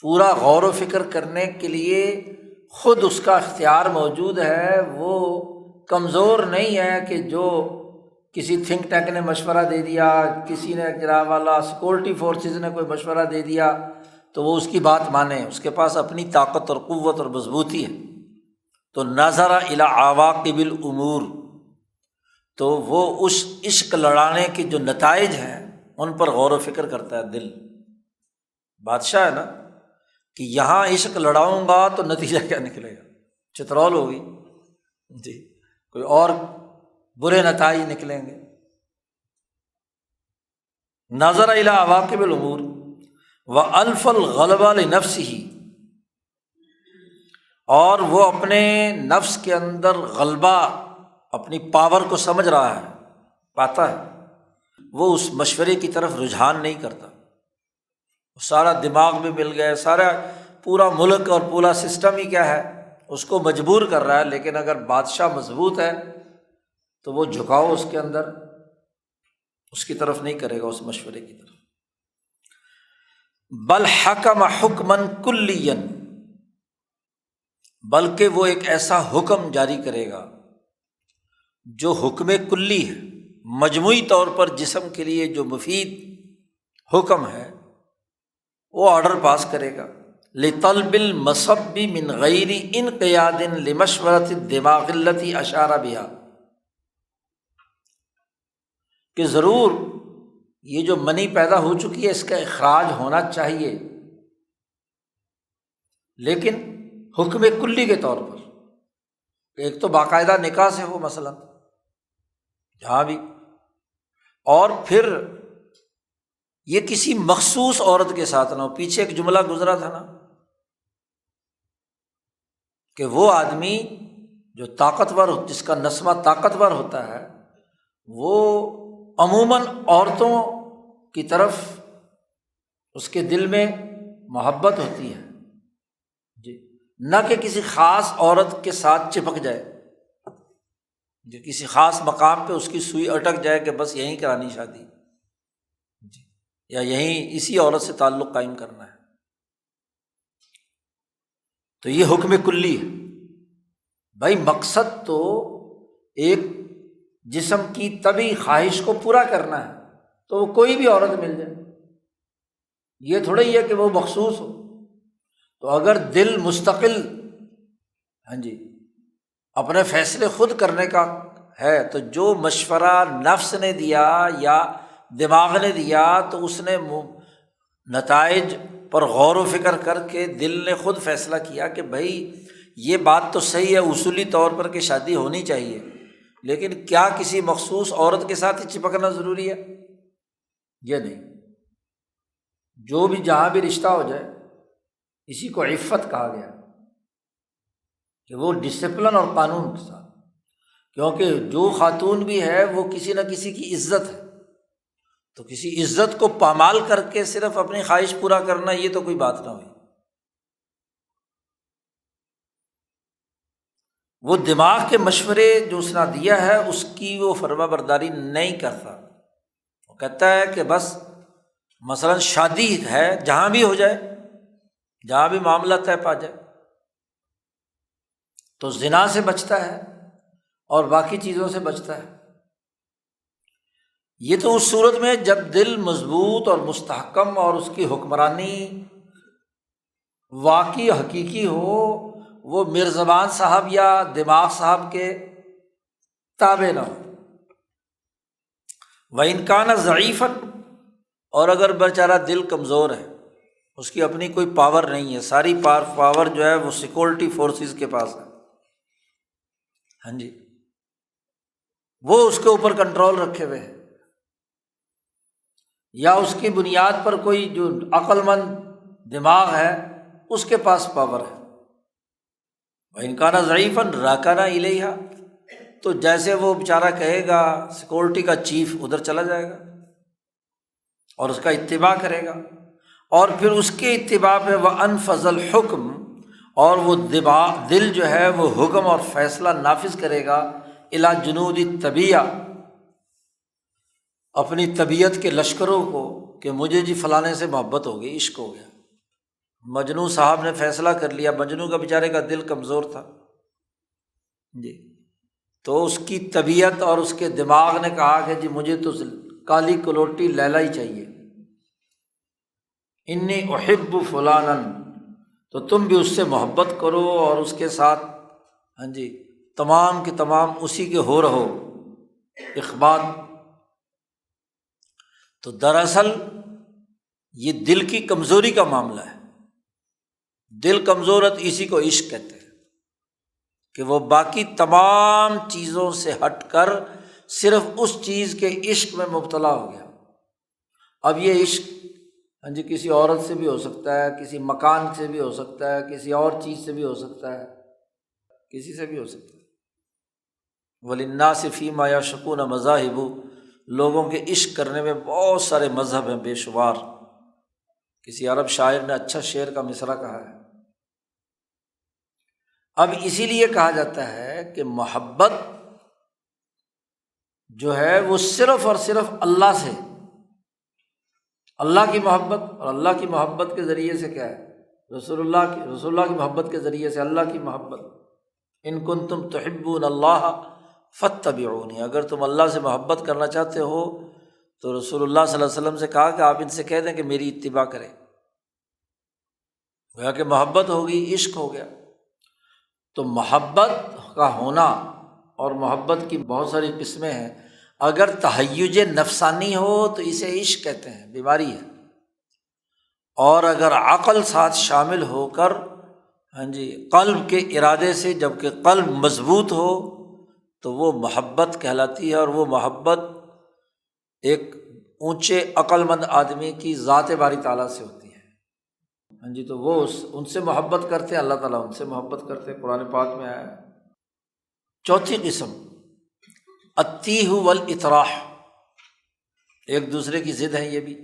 پورا غور و فکر کرنے کے لیے خود اس کا اختیار موجود ہے، وہ کمزور نہیں ہے کہ جو کسی تھنک ٹینک نے مشورہ دے دیا، کسی نے جناب والا سیکورٹی فورسز نے کوئی مشورہ دے دیا تو وہ اس کی بات مانے، اس کے پاس اپنی طاقت اور قوت اور مضبوطی ہے۔ تو نظر الی عواقب الامور، تو وہ اس عشق لڑانے کے جو نتائج ہیں ان پر غور و فکر کرتا ہے دل۔ بادشاہ ہے نا کہ یہاں عشق لڑاؤں گا تو نتیجہ کیا نکلے گا، چترول ہوگی جی، کوئی اور برے نتائج نکلیں گے۔ نظر الی عواقب الامور وَأَلْفَ الْغَلَبَ لِنَفْسِهِ، اور وہ اپنے نفس کے اندر غلبہ، اپنی پاور کو سمجھ رہا ہے، پاتا ہے، وہ اس مشورے کی طرف رجحان نہیں کرتا۔ سارا دماغ بھی مل گیا، سارا پورا ملک اور پورا سسٹم ہی کیا ہے اس کو مجبور کر رہا ہے، لیکن اگر بادشاہ مضبوط ہے تو وہ جھکاؤ اس کے اندر اس کی طرف نہیں کرے گا، اس مشورے کی طرف۔ بل حکم حکمن کلیا، بلکہ وہ ایک ایسا حکم جاری کرے گا جو حکم کلی ہے، مجموعی طور پر جسم کے لیے جو مفید حکم ہے وہ آرڈر پاس کرے گا۔ لطلب المصب من غیر انقیاد لمشورۃ الدماغ التي اشار بها، کہ ضرور یہ جو منی پیدا ہو چکی ہے اس کا اخراج ہونا چاہیے، لیکن حکم کلی کے طور پر، ایک تو باقاعدہ نکاح سے ہو مثلاً جہاں بھی، اور پھر یہ کسی مخصوص عورت کے ساتھ نہ ہو۔ پیچھے ایک جملہ گزرا تھا نا کہ وہ آدمی جو طاقتور ہو، جس کا نسمہ طاقتور ہوتا ہے، وہ عموماً عورتوں کی طرف اس کے دل میں محبت ہوتی ہے جی، نہ کہ کسی خاص عورت کے ساتھ چپک جائے، جو کسی خاص مقام پہ اس کی سوئی اٹک جائے کہ بس یہیں کرانی شادی جی، یا یہیں اسی عورت سے تعلق قائم کرنا ہے۔ تو یہ حکم کلی ہے بھائی، مقصد تو ایک جسم کی طبعی خواہش کو پورا کرنا ہے، تو وہ کوئی بھی عورت مل جائے، یہ تھوڑا ہی ہے کہ وہ مخصوص ہو۔ تو اگر دل مستقل جی اپنے فیصلے خود کرنے کا ہے، تو جو مشورہ نفس نے دیا یا دماغ نے دیا تو اس نے نتائج پر غور و فکر کر کے دل نے خود فیصلہ کیا کہ بھائی یہ بات تو صحیح ہے اصولی طور پر کہ شادی ہونی چاہیے، لیکن کیا کسی مخصوص عورت کے ساتھ ہی چپکنا ضروری ہے؟ یہ نہیں، جو بھی جہاں بھی رشتہ ہو جائے، اسی کو عفت کہا گیا کہ وہ ڈسپلن اور قانون کے ساتھ، کیونکہ جو خاتون بھی ہے وہ کسی نہ کسی کی عزت ہے، تو کسی عزت کو پامال کر کے صرف اپنی خواہش پورا کرنا، یہ تو کوئی بات نہ ہوئی۔ وہ دماغ کے مشورے جو اس نے دیا ہے اس کی وہ فرما برداری نہیں کرتا، وہ کہتا ہے کہ بس مثلاً شادی ہے جہاں بھی ہو جائے، جہاں بھی معاملہ طے پا جائے، تو زنا سے بچتا ہے اور باقی چیزوں سے بچتا ہے۔ یہ تو اس صورت میں جب دل مضبوط اور مستحکم اور اس کی حکمرانی واقعی حقیقی ہو، وہ میرزبان صاحب یا دماغ صاحب کے تابع نہ ہو۔ وَإِنْ كَانَ ضَعِيفًا، اور اگر بیچارہ دل کمزور ہے، اس کی اپنی کوئی پاور نہیں ہے، ساری پاور جو ہے وہ سیکورٹی فورسز کے پاس ہے، ہاں جی، وہ اس کے اوپر کنٹرول رکھے ہوئے ہیں، یا اس کی بنیاد پر کوئی جو عقل مند دماغ ہے اس کے پاس پاور ہے۔ وَإِنْ كَانَ ضَعِيفًا رَكَنَ إِلَيْهَا، تو جیسے وہ بیچارہ کہے گا سیکورٹی کا چیف ادھر چلا جائے گا اور اس کا اتباع کرے گا، اور پھر اس کے اتباع پہ وَأَنفَذَ الْحُكْمَ، اور وہ دل جو ہے وہ حکم اور فیصلہ نافذ کرے گا إِلَى جُنُودِ الطَّبِیعَہ، اپنی طبیعت کے لشکروں کو، کہ مجھے جی فلانے سے محبت ہو گئی، عشق ہو گیا۔ مجنوں صاحب نے فیصلہ کر لیا، مجنوں کا بیچارے کا دل کمزور تھا جی، تو اس کی طبیعت اور اس کے دماغ نے کہا کہ جی مجھے تو کالی کلوٹی لیلا ہی چاہیے، انی احب فلانا، تو تم بھی اس سے محبت کرو اور اس کے ساتھ ہاں جی تمام کے تمام اسی کے ہو رہو اخبات۔ تو دراصل یہ دل کی کمزوری کا معاملہ ہے، دل کمزورت اسی کو عشق کہتے ہیں، کہ وہ باقی تمام چیزوں سے ہٹ کر صرف اس چیز کے عشق میں مبتلا ہو گیا۔ اب یہ عشق ہاں جی کسی عورت سے بھی ہو سکتا ہے، کسی مکان سے بھی ہو سکتا ہے، کسی اور چیز سے بھی ہو سکتا ہے، کسی سے بھی ہو سکتا ہے۔ وَلِلنَّاسِ فِيمَا يَعْشَقُونَ مَذَاهِبُ، لوگوں کے عشق کرنے میں بہت سارے مذہب ہیں بے شمار۔ کسی عرب شاعر نے اچھا شعر کا مصرع کہا ہے، اب اسی لیے کہا جاتا ہے کہ محبت جو ہے وہ صرف اور صرف اللہ سے، اللہ کی محبت، اور اللہ کی محبت کے ذریعے سے کیا ہے؟ رسول اللہ کی محبت کے ذریعے سے اللہ کی محبت۔ ان کنتم تحبون اللہ فاتبعونی، اگر تم اللہ سے محبت کرنا چاہتے ہو تو رسول اللہ صلی اللہ علیہ وسلم سے کہا کہ آپ ان سے کہہ دیں کہ میری اتباع کریں۔ گویا کہ محبت ہوگی، عشق ہو گیا۔ تو محبت کا ہونا، اور محبت کی بہت ساری قسمیں ہیں، اگر تہیج نفسانی ہو تو اسے عشق کہتے ہیں، بیماری ہے، اور اگر عقل ساتھ شامل ہو کر قلب کے ارادے سے، جب کہ قلب مضبوط ہو تو وہ محبت کہلاتی ہے، اور وہ محبت ایک اونچے عقل مند آدمی کی ذات باری تعالیٰ سے ہوتی ہے۔ تو وہ ان سے محبت کرتے ہیں، اللہ تعالیٰ ان سے محبت کرتے ہیں، قرآن پاک میں آیا ہے۔ چوتھی قسم التیہ والاطراح، ایک دوسرے کی ضد ہے یہ بھی،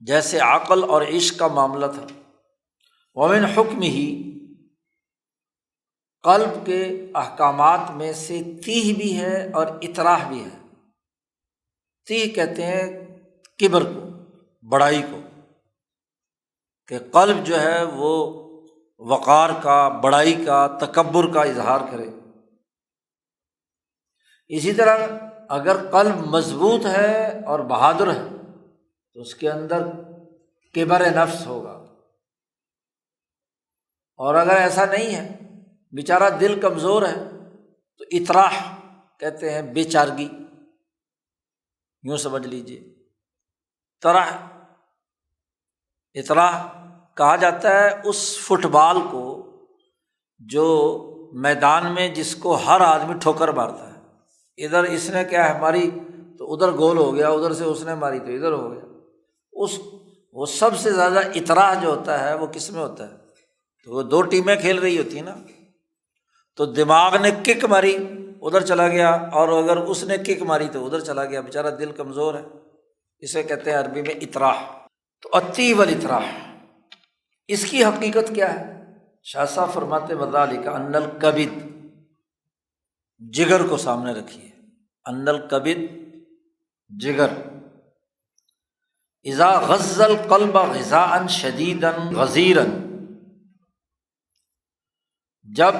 جیسے عقل اور عشق کا معاملہ تھا۔ ومن حکمہ، قلب کے احکامات میں سے تیہ بھی ہے اور اطراح بھی ہے۔ تیہ کہتے ہیں کبر کو، بڑائی کو، کہ قلب جو ہے وہ وقار کا، بڑائی کا، تکبر کا اظہار کرے۔ اسی طرح اگر قلب مضبوط ہے اور بہادر ہے تو اس کے اندر کبر نفس ہوگا، اور اگر ایسا نہیں ہے، بیچارہ دل کمزور ہے، تو اطراح کہتے ہیں بے چارگی، یوں سمجھ لیجیے۔ اطراح کہا جاتا ہے اس فٹ بال کو جو میدان میں جس کو ہر آدمی ٹھوکر مارتا ہے، ادھر اس نے کیا ہے ماری تو ادھر گول ہو گیا، ادھر سے اس نے ماری تو ادھر ہو گیا۔ وہ سب سے زیادہ اطراح جو ہوتا ہے وہ کس میں ہوتا ہے؟ تو وہ دو ٹیمیں کھیل رہی ہوتی ہیں نا، تو دماغ نے کک ماری ادھر چلا گیا، اور اگر اس نے کک ماری تو ادھر چلا گیا، بیچارہ دل کمزور ہے، اسے کہتے ہیں عربی میں اطراح۔ تو التیہ والاطراح، اس کی حقیقت کیا ہے؟ شاہ صاحب فرماتے وذالک ان الکبد، جگر کو سامنے رکھیے، ان الکبد جگر، اذا غذا القلب غذاء شدیدا غزیرا، جب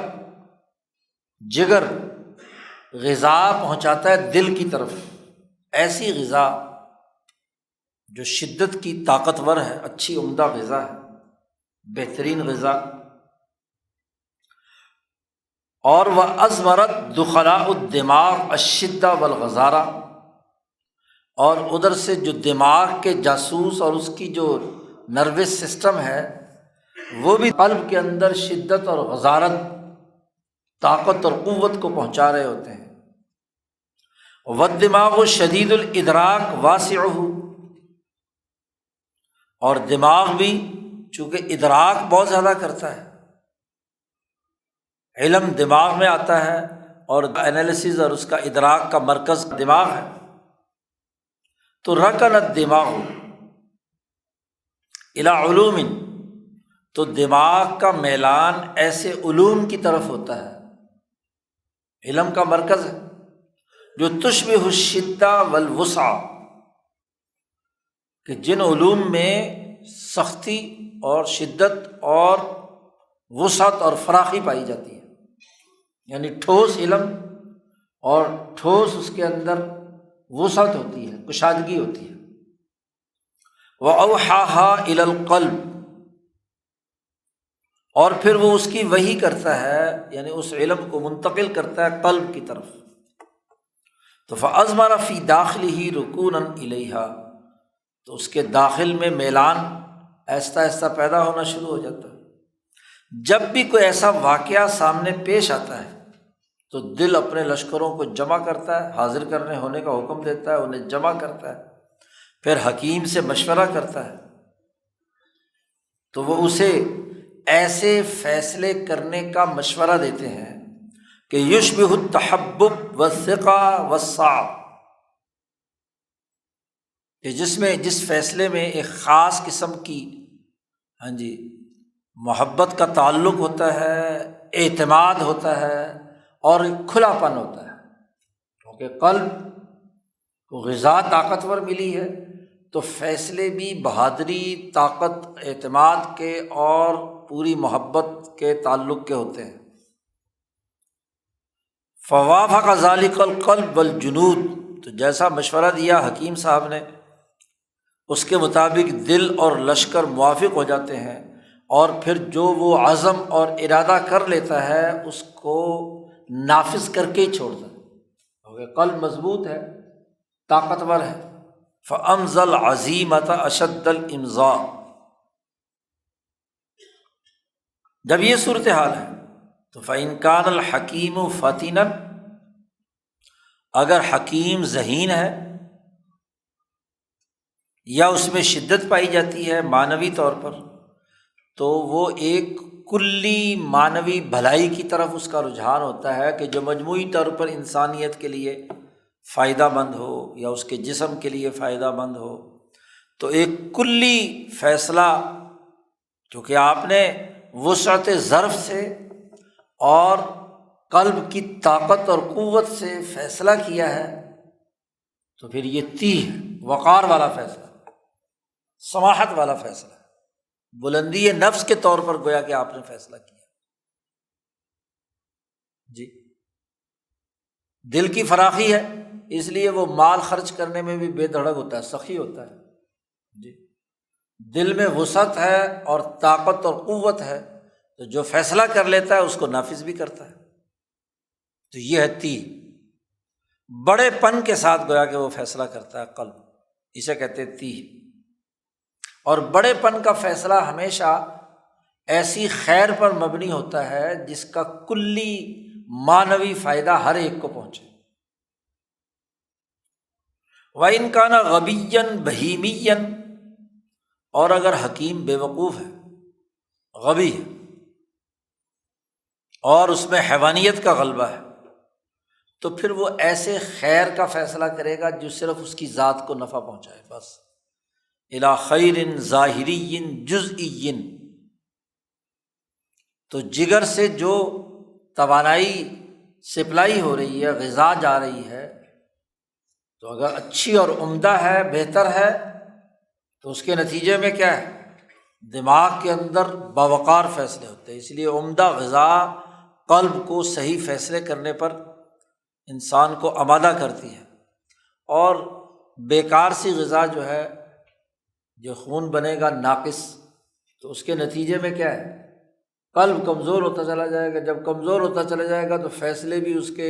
جگر غذا پہنچاتا ہے دل کی طرف، ایسی غذا جو شدت کی طاقتور ہے، اچھی عمدہ غذا ہے، بہترین غذا، اور وَأَزْمَرَتْ دُخَلَاءُ الدِّمَاغِ الشِّدَّةَ وَالْغَزَارَةَ، اور ادھر سے جو دماغ کے جاسوس اور اس کی جو نروس سسٹم ہے وہ بھی قلب کے اندر شدت اور غزارت، طاقت اور قوت کو پہنچا رہے ہوتے ہیں۔ وَالدِّمَاغُ شَدِيدُ الْإِدْرَاكِ وَاسِعُهُ، اور دماغ بھی چونکہ ادراک بہت زیادہ کرتا ہے، علم دماغ میں آتا ہے، اور انالیسز اور اس کا ادراک کا مرکز دماغ ہے۔ تو رکن الدماغ الی علوم، تو دماغ کا میلان ایسے علوم کی طرف ہوتا ہے، علم کا مرکز ہے، جو تشبہ الشدہ والوسع، کہ جن علوم میں سختی اور شدت اور وسعت اور فراخی پائی جاتی ہے، یعنی ٹھوس علم اور ٹھوس اس کے اندر وسعت ہوتی ہے، کشادگی ہوتی ہے۔ وَأَوْحَاهَا إِلَى الْقَلْبِ، اور پھر وہ اس کی وحی کرتا ہے، یعنی اس علم کو منتقل کرتا ہے قلب کی طرف۔ تو فَأَزْمَرَ فِي دَاخِلِهِ رُكُونًا إِلَيْهَا، تو اس کے داخل میں میلان آہستہ آہستہ پیدا ہونا شروع ہو جاتا ہے۔ جب بھی کوئی ایسا واقعہ سامنے پیش آتا ہے تو دل اپنے لشکروں کو جمع کرتا ہے، حاضر کرنے ہونے کا حکم دیتا ہے، انہیں جمع کرتا ہے، پھر حکیم سے مشورہ کرتا ہے، تو وہ اسے ایسے فیصلے کرنے کا مشورہ دیتے ہیں کہ یشبہ التحبب والثقہ والصعب، کہ جس فیصلے میں ایک خاص قسم کی محبت کا تعلق ہوتا ہے، اعتماد ہوتا ہے اور کھلا پن ہوتا ہے، کیونکہ قلب کو غذا طاقتور ملی ہے تو فیصلے بھی بہادری، طاقت، اعتماد کے اور پوری محبت کے تعلق کے ہوتے ہیں۔ فوافق ذلک القلب والجنود، تو جیسا مشورہ دیا حکیم صاحب نے اس کے مطابق دل اور لشکر موافق ہو جاتے ہیں، اور پھر جو وہ عزم اور ارادہ کر لیتا ہے اس کو نافذ کر کے ہی چھوڑتا ہے، کیونکہ قلب مضبوط ہے، طاقتور ہے۔ فَأَمْزَ الْعَزِيمَةَ أَشَدَّ الْإِمْزَاءِ، جب یہ صورتحال ہے تو فَإِنْ كَانَ الْحَكِيمُ فَتِنًا، اگر حکیم ذہین ہے یا اس میں شدت پائی جاتی ہے معنوی طور پر، تو وہ ایک کلی معنوی بھلائی کی طرف اس کا رجحان ہوتا ہے کہ جو مجموعی طور پر انسانیت کے لیے فائدہ مند ہو یا اس کے جسم کے لیے فائدہ مند ہو، تو ایک کلی فیصلہ کیونکہ آپ نے وسعت ظرف سے اور قلب کی طاقت اور قوت سے فیصلہ کیا ہے، تو پھر یہ تیہ وقار والا فیصلہ، سماحت والا فیصلہ، بلندی نفس کے طور پر گویا کہ آپ نے فیصلہ کیا جی۔ دل کی فراخی ہے، اس لیے وہ مال خرچ کرنے میں بھی بے دھڑک ہوتا ہے، سخی ہوتا ہے جی۔ دل میں وسعت ہے اور طاقت اور قوت ہے تو جو فیصلہ کر لیتا ہے اس کو نافذ بھی کرتا ہے، تو یہ ہے تیہ، بڑے پن کے ساتھ گویا کہ وہ فیصلہ کرتا ہے قلب، اسے کہتے ہیں تیہ۔ اور بڑے پن کا فیصلہ ہمیشہ ایسی خیر پر مبنی ہوتا ہے جس کا کلی معنوی فائدہ ہر ایک کو پہنچے۔ وَإِنْ كَانَ غَبِيًّا بَهِيمِيًّا، اور اگر حکیم بے وقوف ہے، غبی ہے اور اس میں حیوانیت کا غلبہ ہے، تو پھر وہ ایسے خیر کا فیصلہ کرے گا جو صرف اس کی ذات کو نفع پہنچائے، بس الی خیر ظاہری جزئی، تو جگر سے جو توانائی سپلائی ہو رہی ہے، غذا جا رہی ہے، تو اگر اچھی اور عمدہ ہے، بہتر ہے، تو اس کے نتیجے میں کیا ہے، دماغ کے اندر باوقار فیصلے ہوتے ہیں۔ اس لیے عمدہ غذا قلب کو صحیح فیصلے کرنے پر انسان کو آمادہ کرتی ہے، اور بیکار سی غذا جو ہے، جو خون بنے گا ناقص، تو اس کے نتیجے میں کیا ہے، قلب کمزور ہوتا چلا جائے گا۔ جب کمزور ہوتا چلا جائے گا تو فیصلے بھی اس کے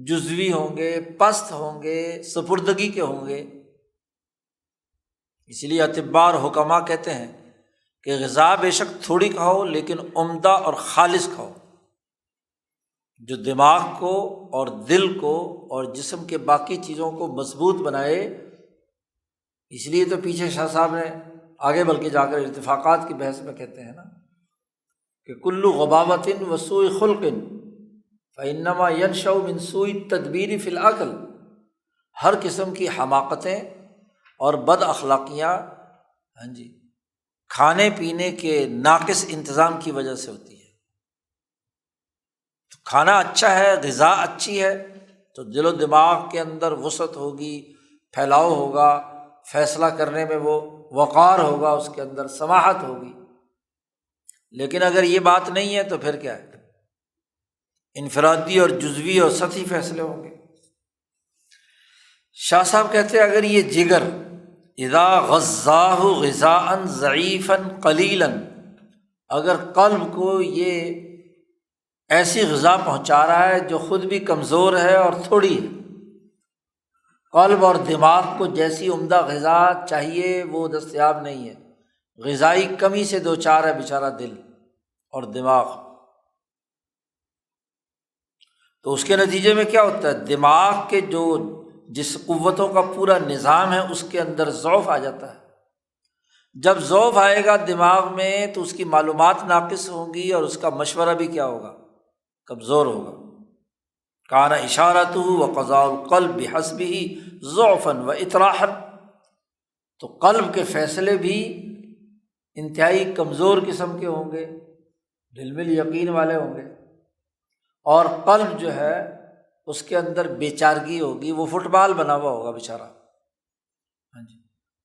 جزوی ہوں گے، پست ہوں گے، سپردگی کے ہوں گے۔ اس لیے اطباء اور حکماء کہتے ہیں کہ غذا بے شک تھوڑی کھاؤ لیکن عمدہ اور خالص کھاؤ، جو دماغ کو اور دل کو اور جسم کے باقی چیزوں کو مضبوط بنائے۔ اس لیے تو پیچھے شاہ صاحب نے آگے بلکہ جا کر ارتفاقات کی بحث میں کہتے ہیں نا کہ کل غباوۃ وسوء خلق فإنما ينشأ من سوء التدبیر فی العقل، ہر قسم کی حماقتیں اور بد اخلاقیاں کھانے پینے کے ناقص انتظام کی وجہ سے ہوتی ہے۔ تو کھانا اچھا ہے، غذا اچھی ہے، تو دل و دماغ کے اندر وسعت ہوگی، پھیلاؤ ہوگا، فیصلہ کرنے میں وہ وقار ہوگا، اس کے اندر سماحت ہوگی۔ لیکن اگر یہ بات نہیں ہے تو پھر کیا ہے، انفرادی اور جزوی اور سطحی فیصلے ہوں گے۔ شاہ صاحب کہتے ہیں اگر یہ جگر اذا غذاہ غذاء ضعیفا قلیلا، اگر قلب کو یہ ایسی غذا پہنچا رہا ہے جو خود بھی کمزور ہے اور تھوڑی ہے، قلب اور دماغ کو جیسی عمدہ غذا چاہیے وہ دستیاب نہیں ہے، غذائی کمی سے دوچار ہے بیچارہ دل اور دماغ، تو اس کے نتیجے میں کیا ہوتا ہے، دماغ کے جو جس قوتوں کا پورا نظام ہے اس کے اندر ضعف آ جاتا ہے۔ جب ضعف آئے گا دماغ میں تو اس کی معلومات ناقص ہوں گی اور اس کا مشورہ بھی کیا ہوگا، کمزور ہوگا۔ کان اشارتہ وقضاء القلب بحسبہ ضعفا واطراحا، تو قلب کے فیصلے بھی انتہائی کمزور قسم کے ہوں گے، دل میں یقین والے ہوں گے، اور قلب جو ہے اس کے اندر بے چارگی ہوگی، وہ فٹ بال بنا ہوا ہوگا بیچارہ۔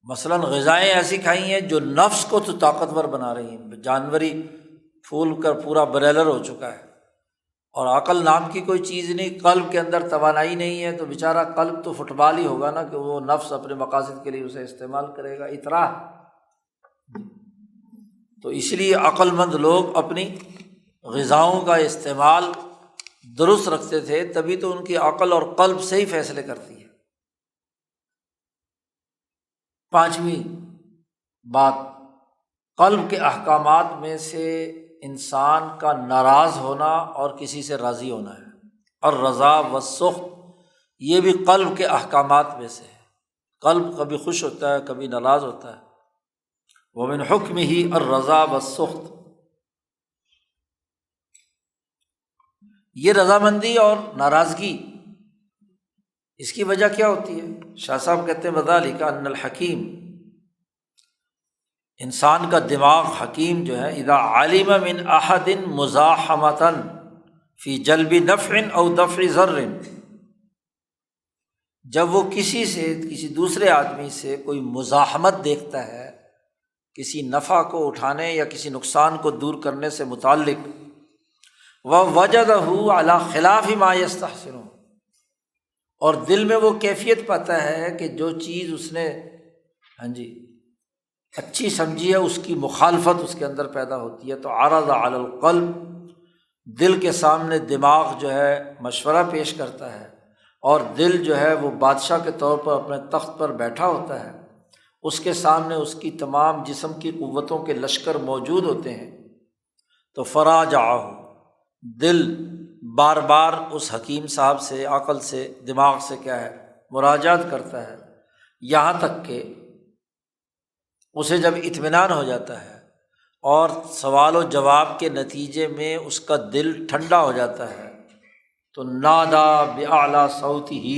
مثلاً غذائیں ایسی کھائی ہیں جو نفس کو تو طاقتور بنا رہی ہیں، جانوری پھول کر پورا بریلر ہو چکا ہے، اور عقل نام کی کوئی چیز نہیں، قلب کے اندر توانائی نہیں ہے، تو بیچارہ قلب تو فٹ بال ہی ہوگا نا، کہ وہ نفس اپنے مقاصد کے لیے اسے استعمال کرے گا، اطراح۔ تو اس لیے عقل مند لوگ اپنی غذاؤں کا استعمال درست رکھتے تھے، تبھی تو ان کی عقل اور قلب سے ہی فیصلے کرتی ہے۔ پانچویں بات، قلب کے احکامات میں سے انسان کا ناراض ہونا اور کسی سے راضی ہونا ہے، اور رضا و سخط یہ بھی قلب کے احکامات میں سے ہے۔ قلب کبھی خوش ہوتا ہے، کبھی ناراض ہوتا ہے۔ ومن حکمہ الرضا والسخط، یہ رضامندی اور ناراضگی، اس کی وجہ کیا ہوتی ہے؟ شاہ صاحب کہتے ہیں وذالک ان الحکیم، انسان کا دماغ حکیم جو ہے، اذا علم من احد مزاحمۃ فی جلب نفع او دفع ضر، جب وہ کسی دوسرے آدمی سے کوئی مزاحمت دیکھتا ہے، کسی نفع کو اٹھانے یا کسی نقصان کو دور کرنے سے متعلق، وَوَجَدَهُ عَلَى خِلَافِ مَا يَسْتَحْسِنُ، اور دل میں وہ کیفیت پاتا ہے کہ جو چیز اس نے اچھی سمجھی ہے اس کی مخالفت اس کے اندر پیدا ہوتی ہے، تو عرض علی القلب، دل کے سامنے دماغ جو ہے مشورہ پیش کرتا ہے، اور دل جو ہے وہ بادشاہ کے طور پر اپنے تخت پر بیٹھا ہوتا ہے، اس کے سامنے اس کی تمام جسم کی قوتوں کے لشکر موجود ہوتے ہیں، تو فراجعہ، دل بار بار اس حکیم صاحب سے، عقل سے، دماغ سے کیا ہے مراجعت کرتا ہے، یہاں تک کہ اسے جب اطمینان ہو جاتا ہے اور سوال و جواب کے نتیجے میں اس کا دل ٹھنڈا ہو جاتا ہے، تو نادا بأعلیٰ صوتہ،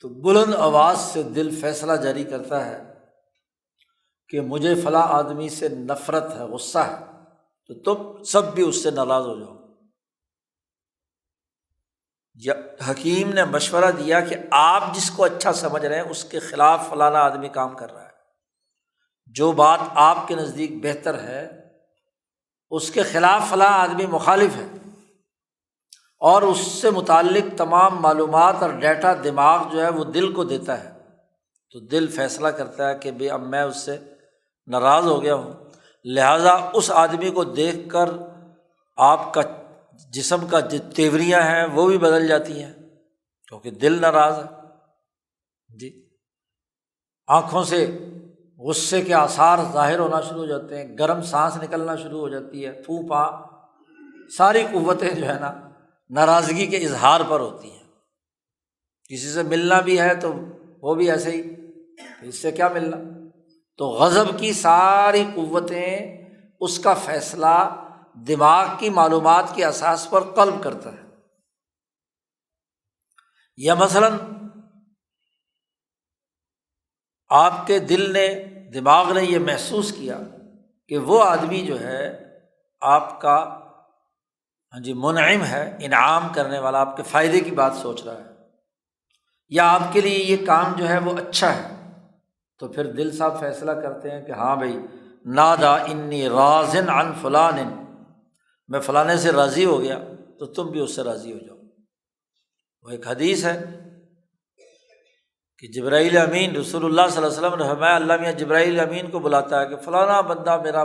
تو بلند آواز سے دل فیصلہ جاری کرتا ہے کہ مجھے فلاں آدمی سے نفرت ہے، غصہ ہے، تو تم سب بھی اس سے ناراض ہو جاؤ۔ حکیم نے مشورہ دیا کہ آپ جس کو اچھا سمجھ رہے ہیں اس کے خلاف فلانا آدمی کام کر رہا ہے، جو بات آپ کے نزدیک بہتر ہے اس کے خلاف فلاں آدمی مخالف ہے، اور اس سے متعلق تمام معلومات اور ڈیٹا دماغ جو ہے وہ دل کو دیتا ہے، تو دل فیصلہ کرتا ہے کہ اب میں اس سے ناراض ہو گیا ہوں، لہٰذا اس آدمی کو دیکھ کر آپ کا جسم کا جو تیوریاں ہیں وہ بھی بدل جاتی ہیں، کیونکہ دل ناراض ہے۔ آنکھوں سے غصے کے آثار ظاہر ہونا شروع ہو جاتے ہیں، گرم سانس نکلنا شروع ہو جاتی ہے، پھوں پھاں، ساری قوتیں جو ہے نا ناراضگی کے اظہار پر ہوتی ہیں۔ کسی سے ملنا بھی ہے تو وہ بھی ایسے ہی، اس سے کیا ملنا، تو غضب کی ساری قوتیں، اس کا فیصلہ دماغ کی معلومات کے اساس پر قلب کرتا ہے۔ یا مثلاً آپ کے دل نے، دماغ نے یہ محسوس کیا کہ وہ آدمی جو ہے آپ کا منعم ہے، انعام کرنے والا، آپ کے فائدے کی بات سوچ رہا ہے، یا آپ کے لیے یہ کام جو ہے وہ اچھا ہے، تو پھر دل صاحب فیصلہ کرتے ہیں کہ ہاں بھائی، نادا انی راض عن فلان، میں فلانے سے راضی ہو گیا تو تم بھی اس سے راضی ہو جاؤ۔ وہ ایک حدیث ہے کہ جبرائیل امین، رسول اللہ صلی اللہ علیہ وسلم نے فرمایا، اللہ میاں جبرائیل امین کو بلاتا ہے کہ فلانا بندہ میرا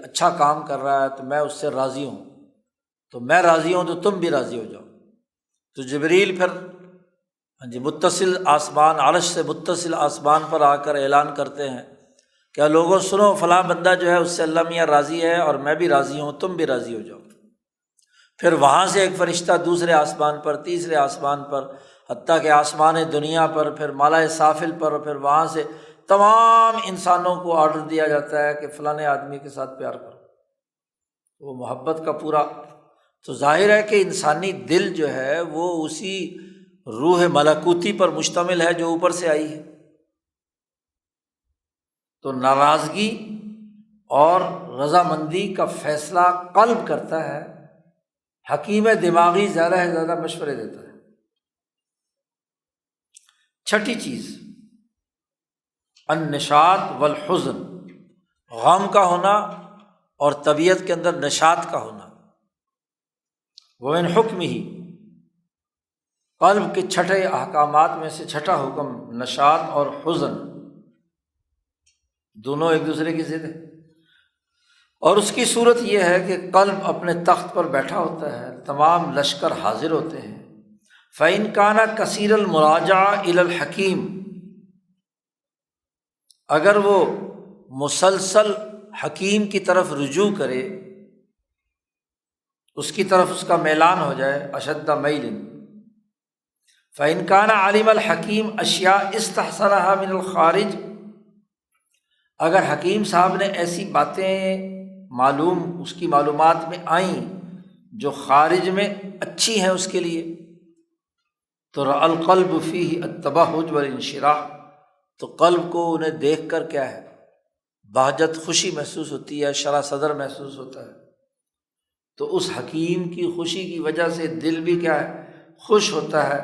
اچھا کام کر رہا ہے تو میں اس سے راضی ہوں، تو میں راضی ہوں تو تم بھی راضی ہو جاؤ۔ تو جبریل پھر متصل آسمان، عرش سے متصل آسمان پر آ کر اعلان کرتے ہیں کہ لوگوں سنو، فلاں بندہ جو ہے اس سے اللہ میاں راضی ہے اور میں بھی راضی ہوں، تم بھی راضی ہو جاؤ۔ پھر وہاں سے ایک فرشتہ دوسرے آسمان پر، تیسرے آسمان پر، حتیٰ کہ آسمان دنیا پر، پھر مالا سافل پر، پھر وہاں سے تمام انسانوں کو آرڈر دیا جاتا ہے کہ فلانے آدمی کے ساتھ پیار کرو، وہ محبت کا پورا۔ تو ظاہر ہے کہ انسانی دل جو ہے وہ اسی روح ملکوتی پر مشتمل ہے جو اوپر سے آئی ہے۔ تو ناراضگی اور رضامندی کا فیصلہ قلب کرتا ہے، حکیم دماغی زیادہ سے زیادہ مشورے دیتا ہے۔ چھٹی چیز، النشاط والحزن، غم کا ہونا اور طبیعت کے اندر نشاط کا ہونا۔ ومن حکمہ، قلب کے چھٹے احکامات میں سے چھٹا حکم نشاط اور حزن، دونوں ایک دوسرے کی ضد ہے۔ اور اس کی صورت یہ ہے کہ قلب اپنے تخت پر بیٹھا ہوتا ہے، تمام لشکر حاضر ہوتے ہیں۔ فَإِنْ كَانَ كَثِيرَ الْمُرَاجَعَةِ إِلَى الْحَكِيمِ، اگر وہ مسلسل حکیم کی طرف رجوع کرے، اس کی طرف اس کا میلان ہو جائے، اشد میل۔ فَإِنْ كَانَ عَلِمَ الْحَكِيمُ أَشْيَاءَ اسْتَحْسَنَهَا مِنَ الْخَارِجِ، اگر حکیم صاحب نے ایسی باتیں اس کی معلومات میں آئیں جو خارج میں اچھی ہیں اس کے لیے، تو رأى القلب فيه التبہج والانشراح، تو قلب کو انہیں دیکھ کر کیا ہے، بہجت، خوشی محسوس ہوتی ہے، شرح صدر محسوس ہوتا ہے۔ تو اس حکیم کی خوشی کی وجہ سے دل بھی کیا ہے، خوش ہوتا ہے۔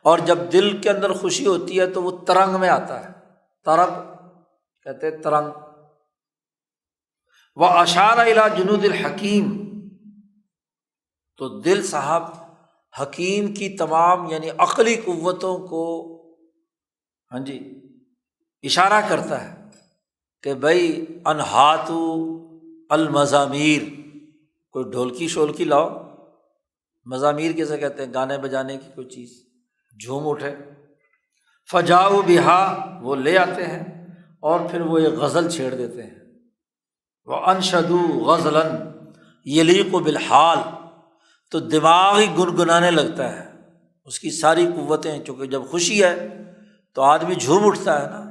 اور جب دل کے اندر خوشی ہوتی ہے تو وہ ترنگ میں آتا ہے، طرب کہتے ہیں ترنگ۔ وَأَشَارَ إِلَى جُنُودِ الْحَكِيمِ، تو دل صاحب حکیم کی تمام یعنی عقلی قوتوں کو اشارہ کرتا ہے کہ بھائی انہاتو المزامیر، کوئی ڈھولکی شولکی لاؤ، مزامیر کیسے کہتے ہیں، گانے بجانے کی کوئی چیز، جھوم اٹھے۔ فجاؤ بہا، وہ لے آتے ہیں اور پھر وہ ایک غزل چھیڑ دیتے ہیں۔ وَأَنشَدُوا غَزْلًا يَلِيقُ بِالْحَالِ، تو دماغ ہی گنگنانے لگتا ہے، اس کی ساری قوتیں، چونکہ جب خوشی ہے تو آدمی جھوم اٹھتا ہے نا،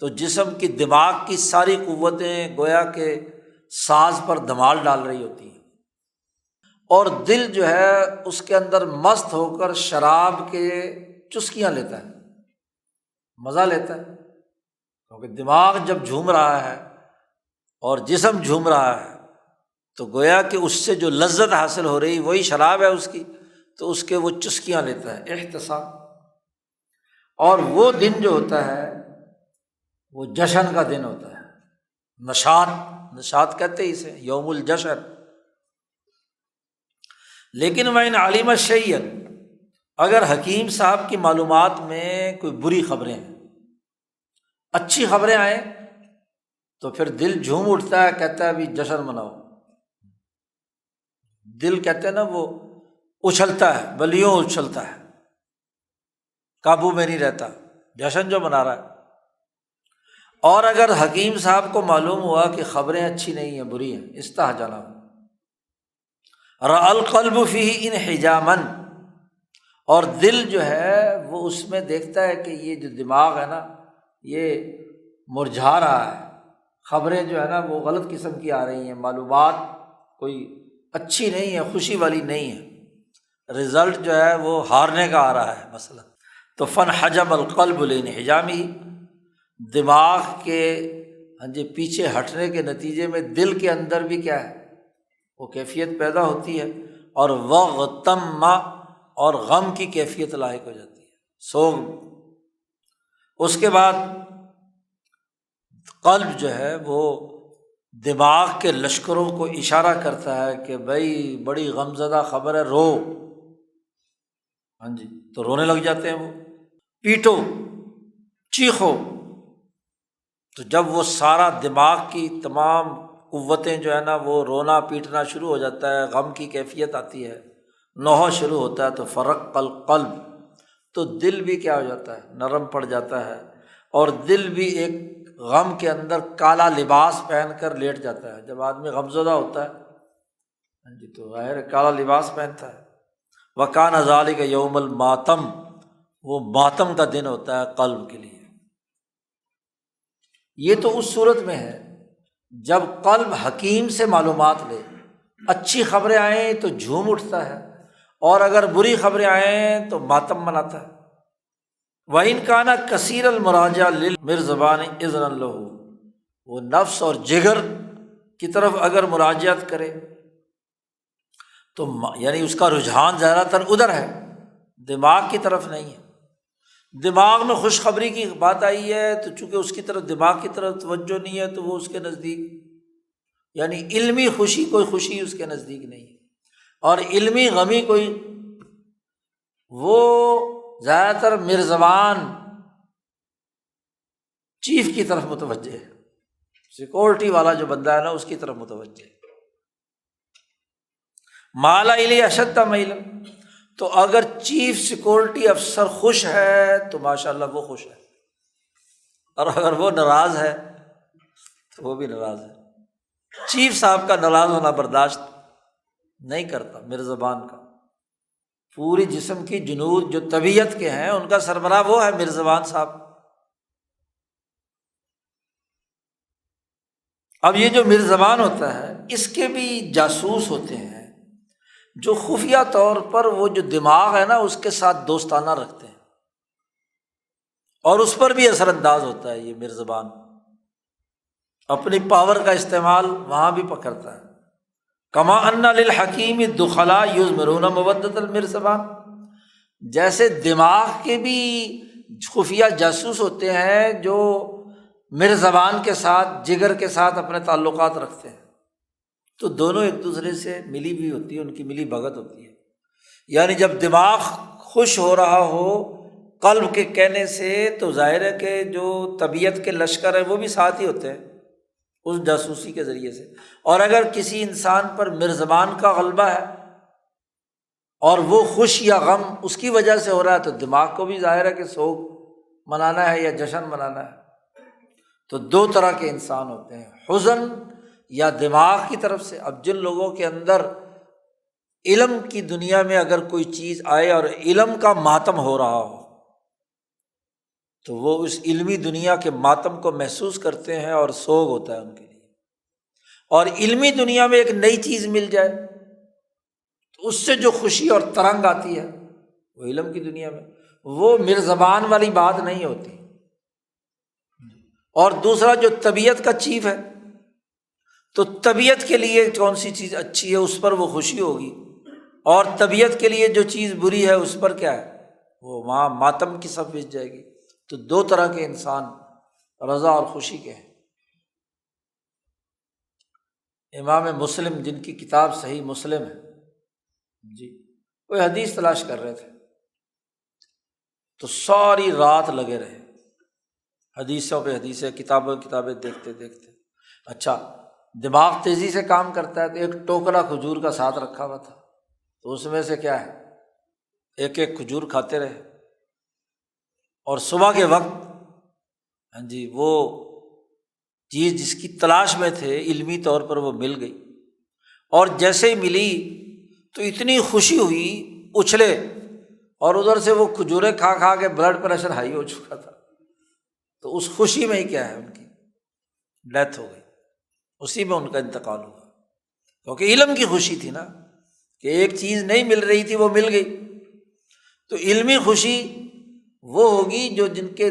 تو جسم کی دماغ کی ساری قوتیں گویا کہ ساز پر دھمال ڈال رہی ہوتی ہیں، اور دل جو ہے اس کے اندر مست ہو کر شراب کے چسکیاں لیتا ہے، مزہ لیتا ہے، کیونکہ دماغ جب جھوم رہا ہے اور جسم جھوم رہا ہے تو گویا کہ اس سے جو لذت حاصل ہو رہی وہی شراب ہے اس کی، تو اس کے وہ چسکیاں لیتا ہے، احتساب۔ اور وہ دن جو ہوتا ہے وہ جشن کا دن ہوتا ہے، نشاط کہتے ہیں اسے، یوم الجشن۔ لیکن وَإِنْ عَلِمَ شَيْئًا، اگر حکیم صاحب کی معلومات میں کوئی بری خبریں ہیں، اچھی خبریں آئیں تو پھر دل جھوم اٹھتا ہے، کہتا ہے ابھی جشن مناؤ۔ دل کہتے ہیں نا وہ اچھلتا ہے، بلیوں اچھلتا ہے، قابو میں نہیں رہتا، جشن جو منا رہا ہے۔ اور اگر حکیم صاحب کو معلوم ہوا کہ خبریں اچھی نہیں ہیں، بری ہیں، استہجنا، رأى القلب فيه انحجاما، اور دل جو ہے وہ اس میں دیکھتا ہے کہ یہ جو دماغ ہے نا یہ مرجھا رہا ہے، خبریں جو ہے نا وہ غلط قسم کی آ رہی ہیں، معلومات کوئی اچھی نہیں ہے، خوشی والی نہیں ہے، رزلٹ جو ہے وہ ہارنے کا آ رہا ہے مثلا۔ تو فانحجم القلب لانحجامہ، دماغ کے پیچھے ہٹنے کے نتیجے میں دل کے اندر بھی کیا ہے، وہ کیفیت پیدا ہوتی ہے، اور وغتم، اور غم کی کیفیت لاحق ہو جاتی ہے، سوگ۔ اس کے بعد قلب جو ہے وہ دماغ کے لشکروں کو اشارہ کرتا ہے کہ بھائی بڑی غمزدہ خبر ہے، رو، تو رونے لگ جاتے ہیں، وہ پیٹو، چیخو۔ تو جب وہ سارا دماغ کی تمام قوتیں جو ہے نا وہ رونا پیٹنا شروع ہو جاتا ہے، غم کی کیفیت آتی ہے، نوحہ شروع ہوتا ہے، تو فرق القلب، تو دل بھی کیا ہو جاتا ہے، نرم پڑ جاتا ہے، اور دل بھی ایک غم کے اندر کالا لباس پہن کر لیٹ جاتا ہے۔ جب آدمی غمزدہ ہوتا ہے تو ظاہر کالا لباس پہنتا ہے۔ وَكَانَ ذَلِكَ يَوْمَ الْمَاتَمِ، وہ ماتم کا دن ہوتا ہے قلب کے لیے۔ یہ تو اس صورت میں ہے جب قلب حکیم سے معلومات لے، اچھی خبریں آئیں تو جھوم اٹھتا ہے، اور اگر بری خبریں آئیں تو ماتم مناتا ہے۔ وَإِنْ كَانَ كَثِيرَ الْمُرَاجَعَةِ لِلْمِرْزَبَانِ إِذْنًا لَهُ، وہ نفس اور جگر کی طرف اگر مراجعت کرے تو یعنی اس کا رجحان زیادہ تر ادھر ہے، دماغ کی طرف نہیں ہے۔ دماغ میں خوشخبری کی بات آئی ہے تو چونکہ اس کی طرف دماغ کی طرف توجہ نہیں ہے تو وہ اس کے نزدیک یعنی علمی خوشی کوئی خوشی اس کے نزدیک نہیں ہے، اور علمی غمی کوئی، وہ زیادہ تر مرزبان چیف کی طرف متوجہ ہے، سیکورٹی والا جو بندہ ہے نا اس کی طرف متوجہ ہے۔ مالا الی اشد میلا، تو اگر چیف سیکورٹی افسر خوش ہے تو ماشاءاللہ وہ خوش ہے، اور اگر وہ ناراض ہے تو وہ بھی ناراض ہے۔ چیف صاحب کا ناراض ہونا برداشت نہیں کرتا مرزبان کا۔ پوری جسم کی جنود جو طبیعت کے ہیں ان کا سربراہ وہ ہے مرزبان صاحب۔ اب یہ جو مرزبان ہوتا ہے اس کے بھی جاسوس ہوتے ہیں جو خفیہ طور پر وہ جو دماغ ہے نا اس کے ساتھ دوستانہ رکھتے ہیں، اور اس پر بھی اثر انداز ہوتا ہے۔ یہ مرزبان اپنی پاور کا استعمال وہاں بھی پکڑتا ہے۔ کما ان للحکیم الدخلاء یضمرون مودۃ المرزبان، جیسے دماغ کے بھی خفیہ جاسوس ہوتے ہیں جو مرزبان کے ساتھ جگر کے ساتھ اپنے تعلقات رکھتے ہیں، تو دونوں ایک دوسرے سے ملی ہوئی ہوتی ہے، ان کی ملی بھگت ہوتی ہے۔ یعنی جب دماغ خوش ہو رہا ہو قلب کے کہنے سے تو ظاہر ہے کہ جو طبیعت کے لشکر ہیں وہ بھی ساتھ ہی ہوتے ہیں اس جاسوسی کے ذریعے سے۔ اور اگر کسی انسان پر مرزبان کا غلبہ ہے اور وہ خوش یا غم اس کی وجہ سے ہو رہا ہے تو دماغ کو بھی ظاہر ہے کہ سوگ منانا ہے یا جشن منانا ہے۔ تو دو طرح کے انسان ہوتے ہیں، حزن یا دماغ کی طرف سے۔ اب جن لوگوں کے اندر علم کی دنیا میں اگر کوئی چیز آئے اور علم کا ماتم ہو رہا ہو تو وہ اس علمی دنیا کے ماتم کو محسوس کرتے ہیں اور سوگ ہوتا ہے ان کے لیے۔ اور علمی دنیا میں ایک نئی چیز مل جائے تو اس سے جو خوشی اور ترنگ آتی ہے وہ علم کی دنیا میں، وہ مرزبان والی بات نہیں ہوتی۔ اور دوسرا جو طبیعت کا چیف ہے تو طبیعت کے لیے کون سی چیز اچھی ہے اس پر وہ خوشی ہوگی، اور طبیعت کے لیے جو چیز بری ہے اس پر کیا ہے وہ وہاں ماتم کی صف بچ جائے گی۔ تو دو طرح کے انسان رضا اور خوشی کے ہیں۔ امام مسلم جن کی کتاب صحیح مسلم ہے جی، کوئی حدیث تلاش کر رہے تھے تو ساری رات لگے رہے حدیثوں پہ حدیثیں، کتابیں دیکھتے دیکھتے۔ اچھا دماغ تیزی سے کام کرتا ہے تو ایک ٹوکرا کھجور کا ساتھ رکھا ہوا تھا تو اس میں سے کیا ہے ایک ایک کھجور کھاتے رہے، اور صبح کے وقت ہاں جی وہ چیز جس کی تلاش میں تھے علمی طور پر وہ مل گئی، اور جیسے ہی ملی تو اتنی خوشی ہوئی اچھلے، اور ادھر سے وہ کھجوریں کھا کھا کے بلڈ پریشر ہائی ہو چکا تھا، تو اس خوشی میں ہی کیا ہے ان کی ڈیتھ ہو گئی، اسی میں ان کا انتقال ہوا، کیونکہ علم کی خوشی تھی نا کہ ایک چیز نہیں مل رہی تھی وہ مل گئی۔ تو علمی خوشی وہ ہوگی جو جن کے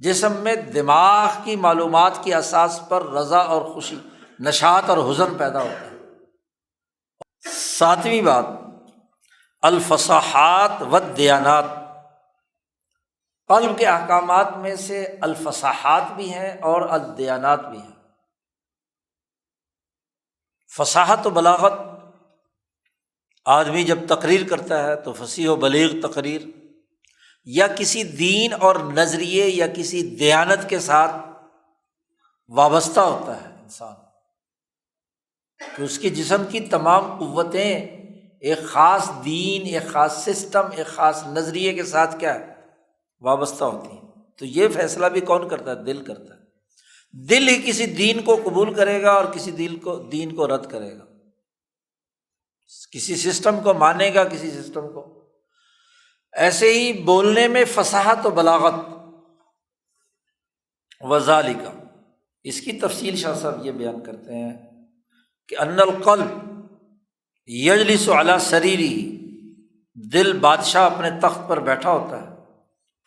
جسم میں دماغ کی معلومات کی اساس پر رضا اور خوشی، نشاط اور حزن پیدا ہوتا ہے۔ ساتویں بات الفصاحات والدیانات، قلب کے احکامات میں سے الفصاحات بھی ہیں اور الدیانات بھی ہیں۔ فصاحت و بلاغت، آدمی جب تقریر کرتا ہے تو فصیح و بلیغ تقریر، یا کسی دین اور نظریے یا کسی دیانت کے ساتھ وابستہ ہوتا ہے انسان، کہ اس کے جسم کی تمام قوتیں ایک خاص دین، ایک خاص سسٹم، ایک خاص نظریے کے ساتھ کیا ہے وابستہ ہوتی ہیں۔ تو یہ فیصلہ بھی کون کرتا ہے؟ دل کرتا ہے۔ دل ہی کسی دین کو قبول کرے گا اور کسی دین کو رد کرے گا، کسی سسٹم کو مانے گا کسی سسٹم کو۔ ایسے ہی بولنے میں فصاحت و بلاغت، وذالک، اس کی تفصیل شاہ صاحب یہ بیان کرتے ہیں کہ ان القلب یجلس علی سریرہ، دل بادشاہ اپنے تخت پر بیٹھا ہوتا ہے،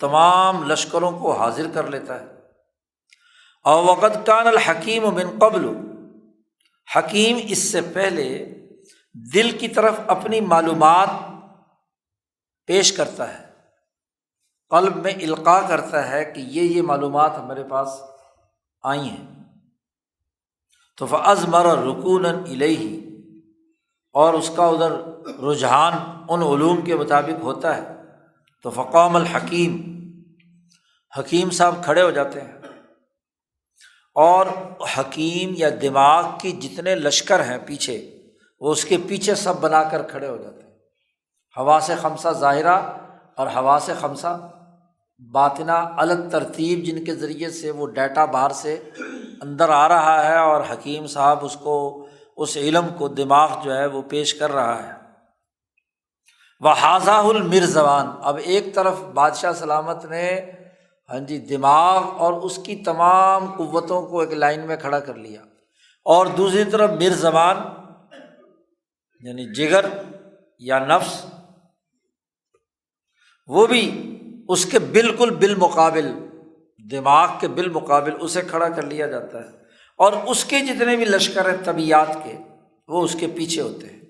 تمام لشکروں کو حاضر کر لیتا ہے۔ اور وقد کان الحکیم من قبل، حکیم اس سے پہلے دل کی طرف اپنی معلومات پیش کرتا ہے، قلب میں القاء کرتا ہے کہ یہ معلومات ہمارے پاس آئی ہیں۔ تو فَأَزْمَرَ رُكُونًا إِلَيْهِ، اور اس کا ادھر رجحان ان علوم کے مطابق ہوتا ہے، تو فقام الحکیم، حکیم صاحب کھڑے ہو جاتے ہیں، اور حکیم یا دماغ کی جتنے لشکر ہیں پیچھے، وہ اس کے پیچھے سب بنا کر کھڑے ہو جاتے ہیں۔ حواس خمسہ ظاہرہ اور حواس خمسہ باطنہ الگ ترتیب، جن کے ذریعے سے وہ ڈیٹا باہر سے اندر آ رہا ہے اور حکیم صاحب اس کو، اس علم کو دماغ جو ہے وہ پیش کر رہا ہے۔ وَحَاذَاهُ الْمِرْزَوَانُ، اب ایک طرف بادشاہ سلامت نے دماغ اور اس کی تمام قوتوں کو ایک لائن میں کھڑا کر لیا، اور دوسری طرف مرزبان یعنی جگر یا نفس، وہ بھی اس کے بالکل بالمقابل، دماغ کے بالمقابل اسے کھڑا کر لیا جاتا ہے، اور اس کے جتنے بھی لشکر ہیں طبیعیات کے، وہ اس کے پیچھے ہوتے ہیں۔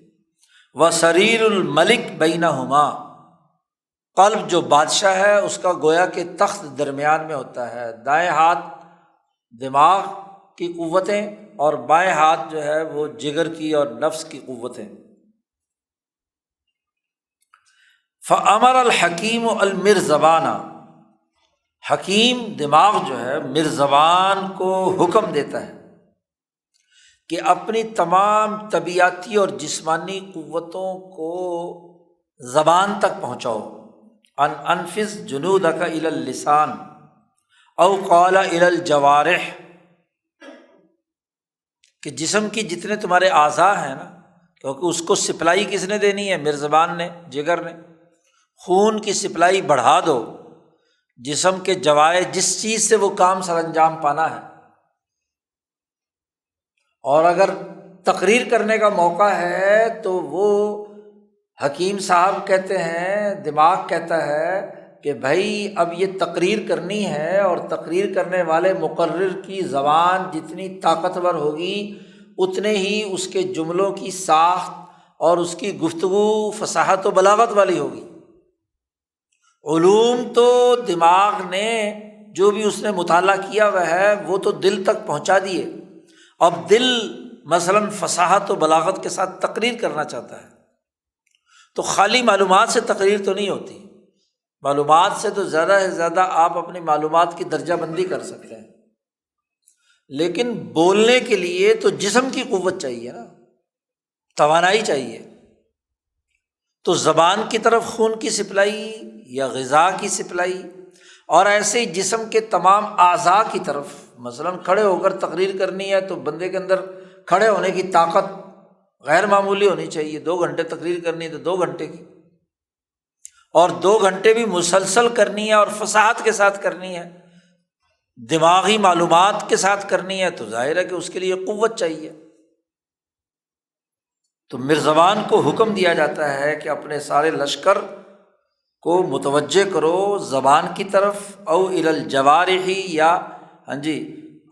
وَسَرِيرُ الْمَلِكِ بَيْنَهُمَا، قلب جو بادشاہ ہے اس کا گویا کہ تخت درمیان میں ہوتا ہے، دائیں ہاتھ دماغ کی قوتیں اور بائیں ہاتھ جو ہے وہ جگر کی اور نفس کی قوتیں۔ فَأَمَرَ الْحَكِيمُ الْمِرْزَبَانَ، حکیم دماغ جو ہے مرزبان کو حکم دیتا ہے کہ اپنی تمام طبیعتی اور جسمانی قوتوں کو زبان تک پہنچاؤ۔ انفذ جنودک الی اللسان او قال الی الجوارح، کہ جسم کی جتنے تمہارے اعضاء ہیں نا، کیونکہ اس کو سپلائی کس نے دینی ہے؟ مرزبان نے، جگر نے۔ خون کی سپلائی بڑھا دو، جسم کے جوارح جس چیز سے وہ کام سر انجام پانا ہے۔ اور اگر تقریر کرنے کا موقع ہے تو وہ حکیم صاحب کہتے ہیں، دماغ کہتا ہے کہ بھائی اب یہ تقریر کرنی ہے، اور تقریر کرنے والے مقرر کی زبان جتنی طاقتور ہوگی اتنے ہی اس کے جملوں کی ساخت اور اس کی گفتگو فصاحت و بلاغت والی ہوگی۔ علوم تو دماغ نے جو بھی اس نے مطالعہ کیا ہوا ہے وہ تو دل تک پہنچا دیے، اب دل مثلاً فصاحت و بلاغت کے ساتھ تقریر کرنا چاہتا ہے، تو خالی معلومات سے تقریر تو نہیں ہوتی، معلومات سے تو زیادہ سے زیادہ آپ اپنی معلومات کی درجہ بندی کر سکتے ہیں، لیکن بولنے کے لیے تو جسم کی قوت چاہیے نا، توانائی چاہیے۔ تو زبان کی طرف خون کی سپلائی یا غذا کی سپلائی، اور ایسے ہی جسم کے تمام اعضاء کی طرف، مثلاً کھڑے ہو کر تقریر کرنی ہے تو بندے کے اندر کھڑے ہونے کی طاقت غیر معمولی ہونی چاہیے۔ 2 گھنٹے تقریر کرنی ہے تو 2 گھنٹے کی، اور 2 گھنٹے بھی مسلسل کرنی ہے اور فصاحت کے ساتھ کرنی ہے، دماغی معلومات کے ساتھ کرنی ہے، تو ظاہر ہے کہ اس کے لیے قوت چاہیے۔ تو مرزبان کو حکم دیا جاتا ہے کہ اپنے سارے لشکر کو متوجہ کرو زبان کی طرف، او الی الجوارح، یا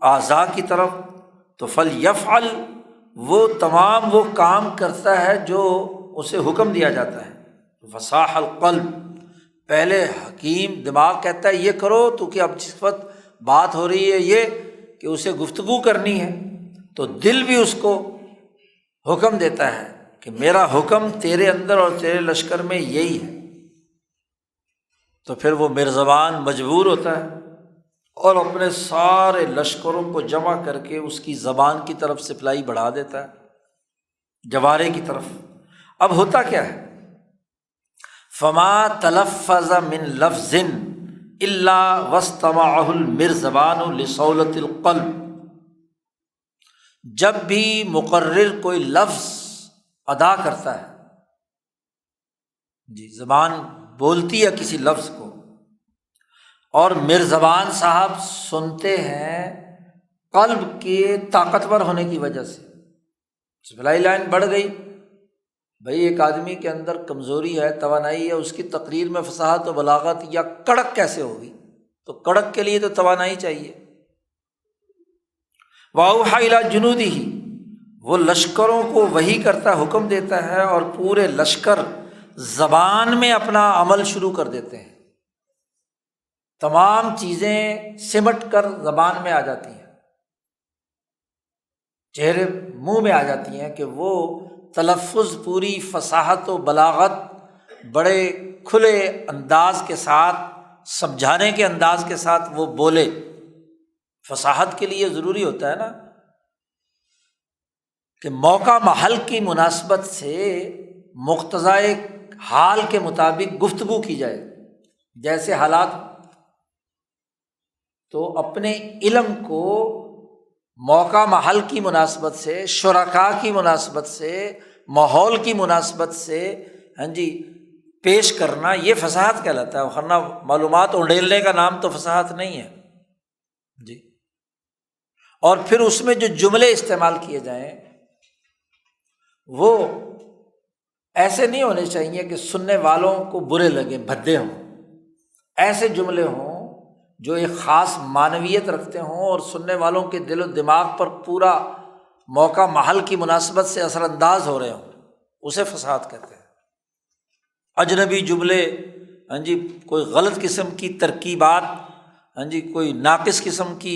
اعضاء کی طرف، تو فلیفعل، وہ تمام وہ کام کرتا ہے جو اسے حکم دیا جاتا ہے۔ فصاح القلب، پہلے حکیم دماغ کہتا ہے یہ کرو، تو کہ اب جس وقت بات ہو رہی ہے یہ کہ اسے گفتگو کرنی ہے، تو دل بھی اس کو حکم دیتا ہے کہ میرا حکم تیرے اندر اور تیرے لشکر میں یہی ہے۔ تو پھر وہ مرزبان مجبور ہوتا ہے اور اپنے سارے لشکروں کو جمع کر کے اس کی زبان کی طرف سپلائی بڑھا دیتا ہے، جوارے کی طرف۔ اب ہوتا کیا ہے؟ فما تلفظ من لفظ الا واستمعه المرزبان لصولة القلب، جب بھی مقرر کوئی لفظ ادا کرتا ہے، زبان بولتی ہے کسی لفظ کو، اور مرزبان صاحب سنتے ہیں، قلب کے طاقتور ہونے کی وجہ سے سپلائی لائن بڑھ گئی۔ بھائی ایک آدمی کے اندر کمزوری ہے، توانائی ہے، اس کی تقریر میں فصاحت و بلاغت یا کڑک کیسے ہوگی؟ تو کڑک کے لیے تو توانائی چاہیے۔ وَأَوْحَىٰ إِلَىٰ جُنُودِهِ، وہ لشکروں کو وحی کرتا، حکم دیتا ہے، اور پورے لشکر زبان میں اپنا عمل شروع کر دیتے ہیں، تمام چیزیں سمٹ کر زبان میں آ جاتی ہیں، چہرے منہ میں آ جاتی ہیں، کہ وہ تلفظ پوری فصاحت و بلاغت بڑے کھلے انداز کے ساتھ، سمجھانے کے انداز کے ساتھ وہ بولے۔ فصاحت کے لیے ضروری ہوتا ہے نا کہ موقع محل کی مناسبت سے مقتضائے حال کے مطابق گفتگو کی جائے، جیسے حالات تو اپنے علم کو موقع محل کی مناسبت سے، شرکاء کی مناسبت سے، ماحول کی مناسبت سے پیش کرنا، یہ فصاحت کہلاتا ہے، ورنہ معلومات اڈیلنے کا نام تو فصاحت نہیں ہے جی۔ اور پھر اس میں جو جملے استعمال کیے جائیں وہ ایسے نہیں ہونے چاہیے کہ سننے والوں کو برے لگیں، بھدے ہوں، ایسے جملے ہوں جو ایک خاص معنویت رکھتے ہوں اور سننے والوں کے دل و دماغ پر پورا موقع محل کی مناسبت سے اثر انداز ہو رہے ہوں، اسے فصاحت کہتے ہیں۔ اجنبی جملے کوئی غلط قسم کی ترکیبات کوئی ناقص قسم کی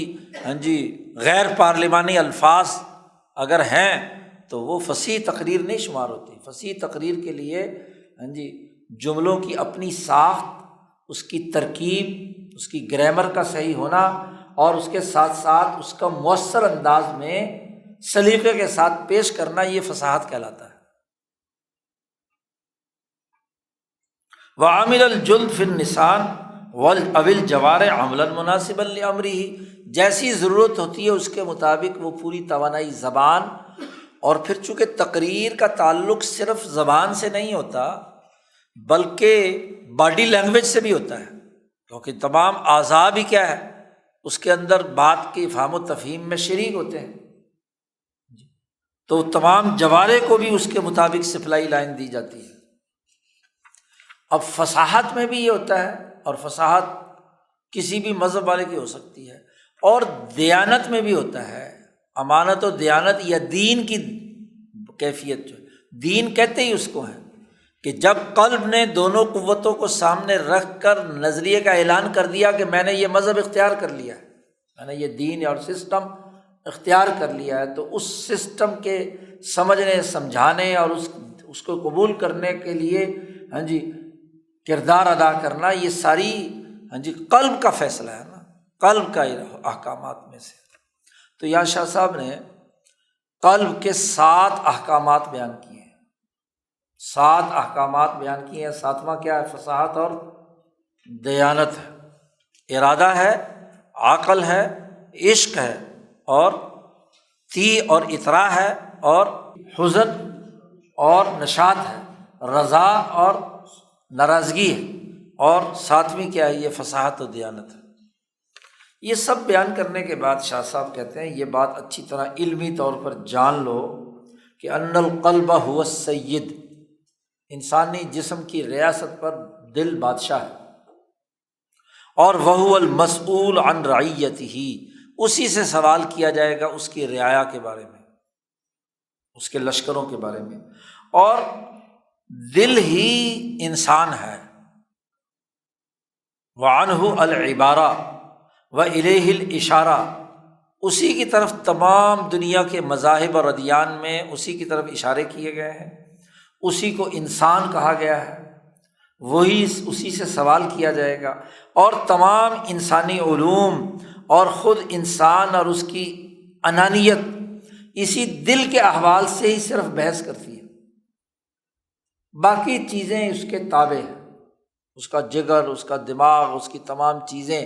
غیر پارلیمانی الفاظ اگر ہیں تو وہ فصیح تقریر نہیں شمار ہوتی۔ فصیح تقریر کے لیے جملوں کی اپنی ساخت، اس کی ترکیب، اس کی گرامر کا صحیح ہونا اور اس کے ساتھ ساتھ اس کا مؤثر انداز میں سلیقے کے ساتھ پیش کرنا، یہ فصاحت کہلاتا ہے۔ وعامل الجلد فی النسان والاول جوارح عملا مناسبا لامرہ، جیسی ضرورت ہوتی ہے اس کے مطابق وہ پوری توانائی زبان، اور پھر چونکہ تقریر کا تعلق صرف زبان سے نہیں ہوتا بلکہ باڈی لینگویج سے بھی ہوتا ہے، کیونکہ تمام اعضاء بھی کیا ہے اس کے اندر بات کی فہم و تفہیم میں شریک ہوتے ہیں، تو تمام جوارح کو بھی اس کے مطابق سپلائی لائن دی جاتی ہے۔ اب فصاحت میں بھی یہ ہوتا ہے، اور فصاحت کسی بھی مذہب والے کی ہو سکتی ہے، اور دیانت میں بھی ہوتا ہے۔ امانت و دیانت یا دین کی کیفیت، جو دین کہتے ہی اس کو ہے کہ جب قلب نے دونوں قوتوں کو سامنے رکھ کر نظریے کا اعلان کر دیا کہ میں نے یہ مذہب اختیار کر لیا ہے، میں نے یہ دین اور سسٹم اختیار کر لیا ہے، تو اس سسٹم کے سمجھنے، سمجھانے اور اس کو قبول کرنے کے لیے کردار ادا کرنا، یہ ساری قلب کا فیصلہ ہے نا، قلب کا احکامات میں سے۔ تو یہاں شاہ صاحب نے قلب کے 7 احکامات بیان کیے ہیں، 7 احکامات بیان کیے ہیں۔ 7واں کیا ہے؟ فصاحت اور دیانت ہے، ارادہ ہے، عقل ہے، عشق ہے، اور تی اور اطراء ہے، اور حزن اور نشاط ہے، رضا اور ناراضگی ہے، اور 7ویں کیا ہے؟ یہ فصاحت و دیانت ہے۔ یہ سب بیان کرنے کے بعد شاہ صاحب کہتے ہیں یہ بات اچھی طرح علمی طور پر جان لو کہ ان القلب هو السید، انسانی جسم کی ریاست پر دل بادشاہ ہے، اور وهو المسؤول عن رعیتہ، اسی سے سوال کیا جائے گا اس کی رعایا کے بارے میں، اس کے لشکروں کے بارے میں، اور دل ہی انسان ہے۔ وعنہ العبارہ وإلیہ الاشارہ، اسی کی طرف تمام دنیا کے مذاہب اور ادیان میں اسی کی طرف اشارے کیے گئے ہیں، اسی کو انسان کہا گیا ہے، وہی اسی سے سوال کیا جائے گا، اور تمام انسانی علوم اور خود انسان اور اس کی انانیت اسی دل کے احوال سے ہی صرف بحث کرتی ہے، باقی چیزیں اس کے تابع ہیں، اس کا جگر، اس کا دماغ، اس کی تمام چیزیں،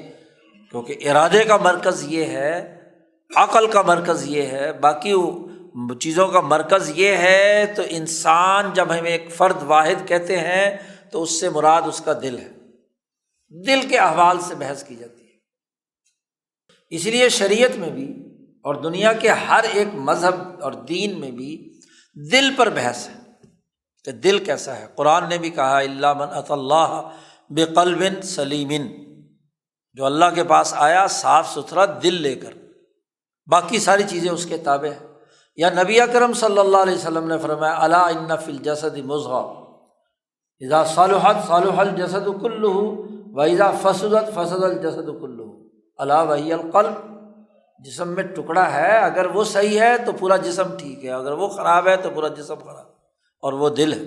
کیونکہ ارادے کا مرکز یہ ہے، عقل کا مرکز یہ ہے، باقی چیزوں کا مرکز یہ ہے، تو انسان جب ہم ایک فرد واحد کہتے ہیں تو اس سے مراد اس کا دل ہے، دل کے احوال سے بحث کی جاتی ہے۔ اس لیے شریعت میں بھی اور دنیا کے ہر ایک مذہب اور دین میں بھی دل پر بحث ہے کہ دل کیسا ہے۔ قرآن نے بھی کہا الا من اتی اللہ بقلب سلیم، جو اللہ کے پاس آیا صاف ستھرا دل لے کر، باقی ساری چیزیں اس کے تابع ہیں۔ یا نبی اکرم صلی اللہ علیہ وسلم نے فرمایا الا ان فی الجسد مضغہ اذا صلحت صلح الجسد کلہ واذا فسدت فسد الجسد کلہ الا وہی القلب، جسم میں ٹکڑا ہے، اگر وہ صحیح ہے تو پورا جسم ٹھیک ہے، اگر وہ خراب ہے تو پورا جسم خراب، اور وہ دل ہے۔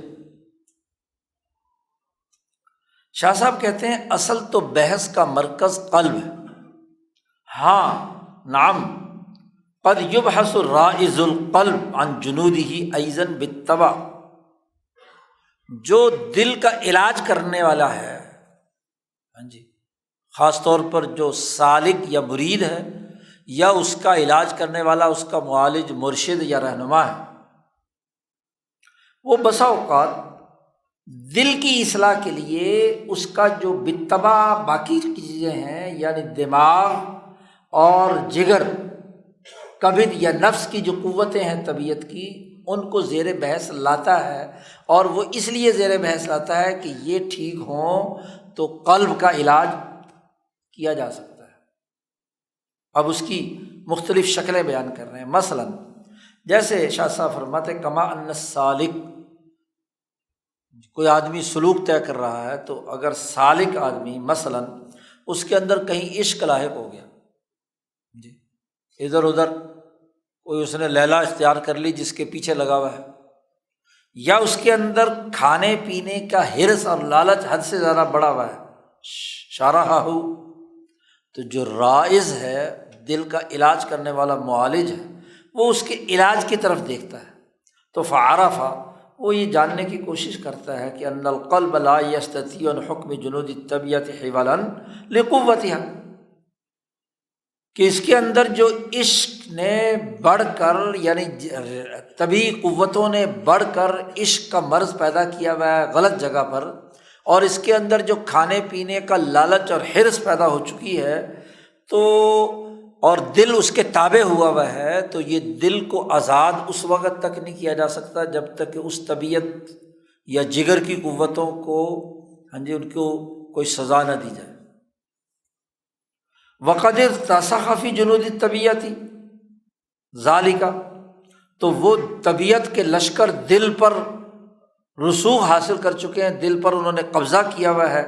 شاہ صاحب کہتے ہیں اصل تو بحث کا مرکز قلب ہے، ہاں نعم قد یبحث رائز القلب عن جنودہ ایضا بالطبع، جو دل کا علاج کرنے والا ہے، ہاں جی، خاص طور پر جو سالک یا مرید ہے یا اس کا علاج کرنے والا اس کا معالج مرشد یا رہنما ہے، وہ بسا اوقات دل کی اصلاح کے لیے اس کا جو بالطبع باقی چیزیں ہیں، یعنی دماغ اور جگر، کبد یا نفس کی جو قوتیں ہیں طبیعت کی، ان کو زیر بحث لاتا ہے، اور وہ اس لیے زیر بحث لاتا ہے کہ یہ ٹھیک ہوں تو قلب کا علاج کیا جا سکتا ہے۔ اب اس کی مختلف شکلیں بیان کر رہے ہیں۔ مثلاً جیسے شاہ صاحب فرماتے ہیں کما ان السالک، کوئی آدمی سلوک طے کر رہا ہے تو اگر سالک آدمی مثلاً اس کے اندر کہیں عشق لاحق ہو گیا، جی ادھر ادھر کوئی اس نے لیلا اختیار کر لی جس کے پیچھے لگا ہوا ہے، یا اس کے اندر کھانے پینے کا حرص اور لالچ حد سے زیادہ بڑا ہوا ہے، شارحہ، تو جو رائز ہے، دل کا علاج کرنے والا معالج ہے، وہ اس کے علاج کی طرف دیکھتا ہے، تو فعرف، وہ یہ جاننے کی کوشش کرتا ہے کہ ان القلب لا یستطیع ان حکم جنود الطبیعت حوالا لقوتها، کہ اس کے اندر جو عشق نے بڑھ کر، یعنی طبی قوتوں نے بڑھ کر عشق کا مرض پیدا کیا ہوا ہے غلط جگہ پر، اور اس کے اندر جو کھانے پینے کا لالچ اور حرص پیدا ہو چکی ہے، تو اور دل اس کے تابع ہوا ہوا ہے، تو یہ دل کو آزاد اس وقت تک نہیں کیا جا سکتا جب تک کہ اس طبیعت یا جگر کی قوتوں کو، ہاں جی، ان کو کوئی سزا نہ دی جائے۔ وقد ارتسخ فی جنود الطبیعت ذالک، تو وہ طبیعت کے لشکر دل پر رسوخ حاصل کر چکے ہیں، دل پر انہوں نے قبضہ کیا ہوا ہے،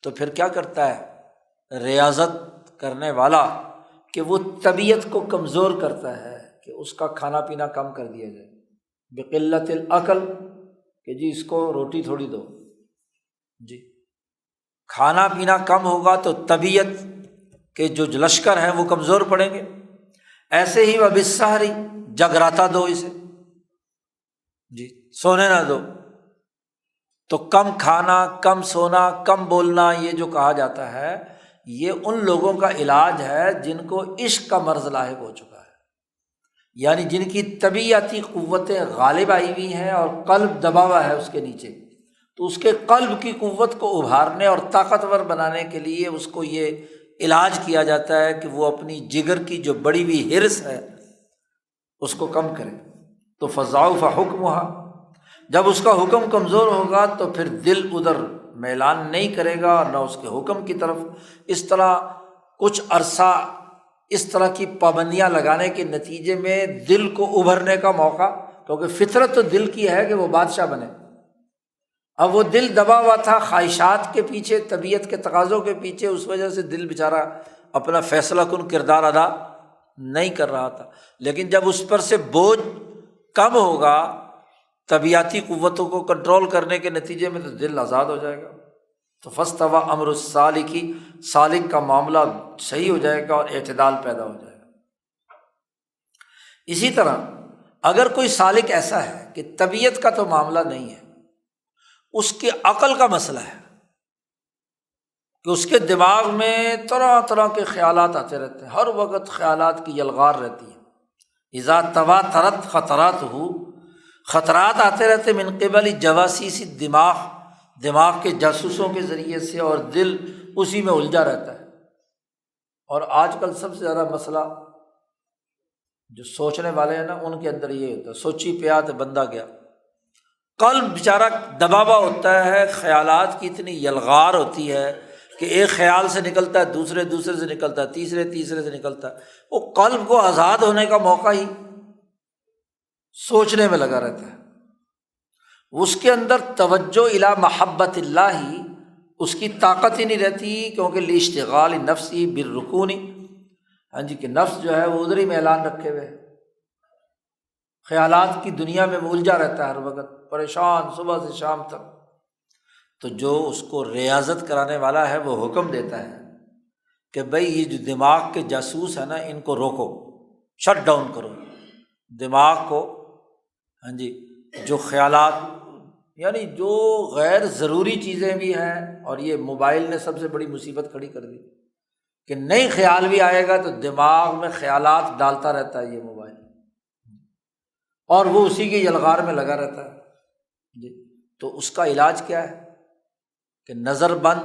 تو پھر کیا کرتا ہے ریاضت کرنے والا کہ وہ طبیعت کو کمزور کرتا ہے کہ اس کا کھانا پینا کم کر دیا جائے، بقلت العقل، کہ جی اس کو روٹی تھوڑی دو، جی کھانا پینا کم ہوگا تو طبیعت کے جو لشکر ہیں وہ کمزور پڑیں گے۔ ایسے ہی وبالسحری، جگراتا دو اسے، جی سونے نہ دو، تو کم کھانا، کم سونا، کم بولنا، یہ جو کہا جاتا ہے یہ ان لوگوں کا علاج ہے جن کو عشق کا مرض لاحق ہو چکا ہے، یعنی جن کی طبیعتی قوتیں غالب آئی ہوئی ہیں اور قلب دبا ہوا ہے اس کے نیچے، تو اس کے قلب کی قوت کو ابھارنے اور طاقتور بنانے کے لیے اس کو یہ علاج کیا جاتا ہے کہ وہ اپنی جگر کی جو بڑی ہوئی حرص ہے اس کو کم کرے۔ تو فضعف حکمها، جب اس کا حکم کمزور ہوگا تو پھر دل ادھر میلان نہیں کرے گا، نہ اس کے حکم کی طرف۔ اس طرح کچھ عرصہ اس طرح کی پابندیاں لگانے کے نتیجے میں دل کو ابھرنے کا موقع، کیونکہ فطرت تو دل کی ہے کہ وہ بادشاہ بنے، اب وہ دل دبا ہوا تھا خواہشات کے پیچھے، طبیعت کے تقاضوں کے پیچھے، اس وجہ سے دل بیچارہ اپنا فیصلہ کن کردار ادا نہیں کر رہا تھا۔ لیکن جب اس پر سے بوجھ کم ہوگا طبیعتی قوتوں کو کنٹرول کرنے کے نتیجے میں، تو دل آزاد ہو جائے گا۔ تو فاستوی امر السالکی، سالک کا معاملہ صحیح ہو جائے گا اور اعتدال پیدا ہو جائے گا۔ اسی طرح اگر کوئی سالک ایسا ہے کہ طبیعت کا تو معاملہ نہیں ہے، اس کے عقل کا مسئلہ ہے کہ اس کے دماغ میں طرح طرح کے خیالات آتے رہتے ہیں، ہر وقت خیالات کی یلغار رہتی ہے، اذا تواترت خطرات ہو، خطرات آتے رہتے من قبل جواسیس دماغ، دماغ کے جاسوسوں کے ذریعے سے، اور دل اسی میں الجھا رہتا ہے۔ اور آج کل سب سے زیادہ مسئلہ جو سوچنے والے ہیں نا، ان کے اندر یہ ہوتا ہے، سوچی پیا تو بندہ گیا، قلب بیچارہ دباوا ہوتا ہے، خیالات کی اتنی یلغار ہوتی ہے کہ ایک خیال سے نکلتا ہے، دوسرے سے نکلتا ہے، تیسرے سے نکلتا ہے، وہ قلب کو آزاد ہونے کا موقع ہی سوچنے میں لگا رہتا ہے۔ اس کے اندر توجہ الی محبت اللہ ہی، اس کی طاقت ہی نہیں رہتی، کیونکہ لاشتغال نفسی بالرکون، ہاں جی، کہ نفس جو ہے وہ ادھر ہی میلان رکھے ہوئے ہے، خیالات کی دنیا میں الجھا رہتا ہے، ہر وقت پریشان صبح سے شام تک۔ تو جو اس کو ریاضت کرانے والا ہے وہ حکم دیتا ہے کہ بھائی یہ جو دماغ کے جاسوس ہیں نا، ان کو روکو، شٹ ڈاؤن کرو دماغ کو۔ ہاں جی، جو خیالات یعنی جو غیر ضروری چیزیں بھی ہیں، اور یہ موبائل نے سب سے بڑی مصیبت کھڑی کر دی کہ نئی خیال بھی آئے گا تو دماغ میں خیالات ڈالتا رہتا ہے یہ موبائل، اور وہ اسی کے یلغار میں لگا رہتا ہے جی۔ تو اس کا علاج کیا ہے کہ نظر بند،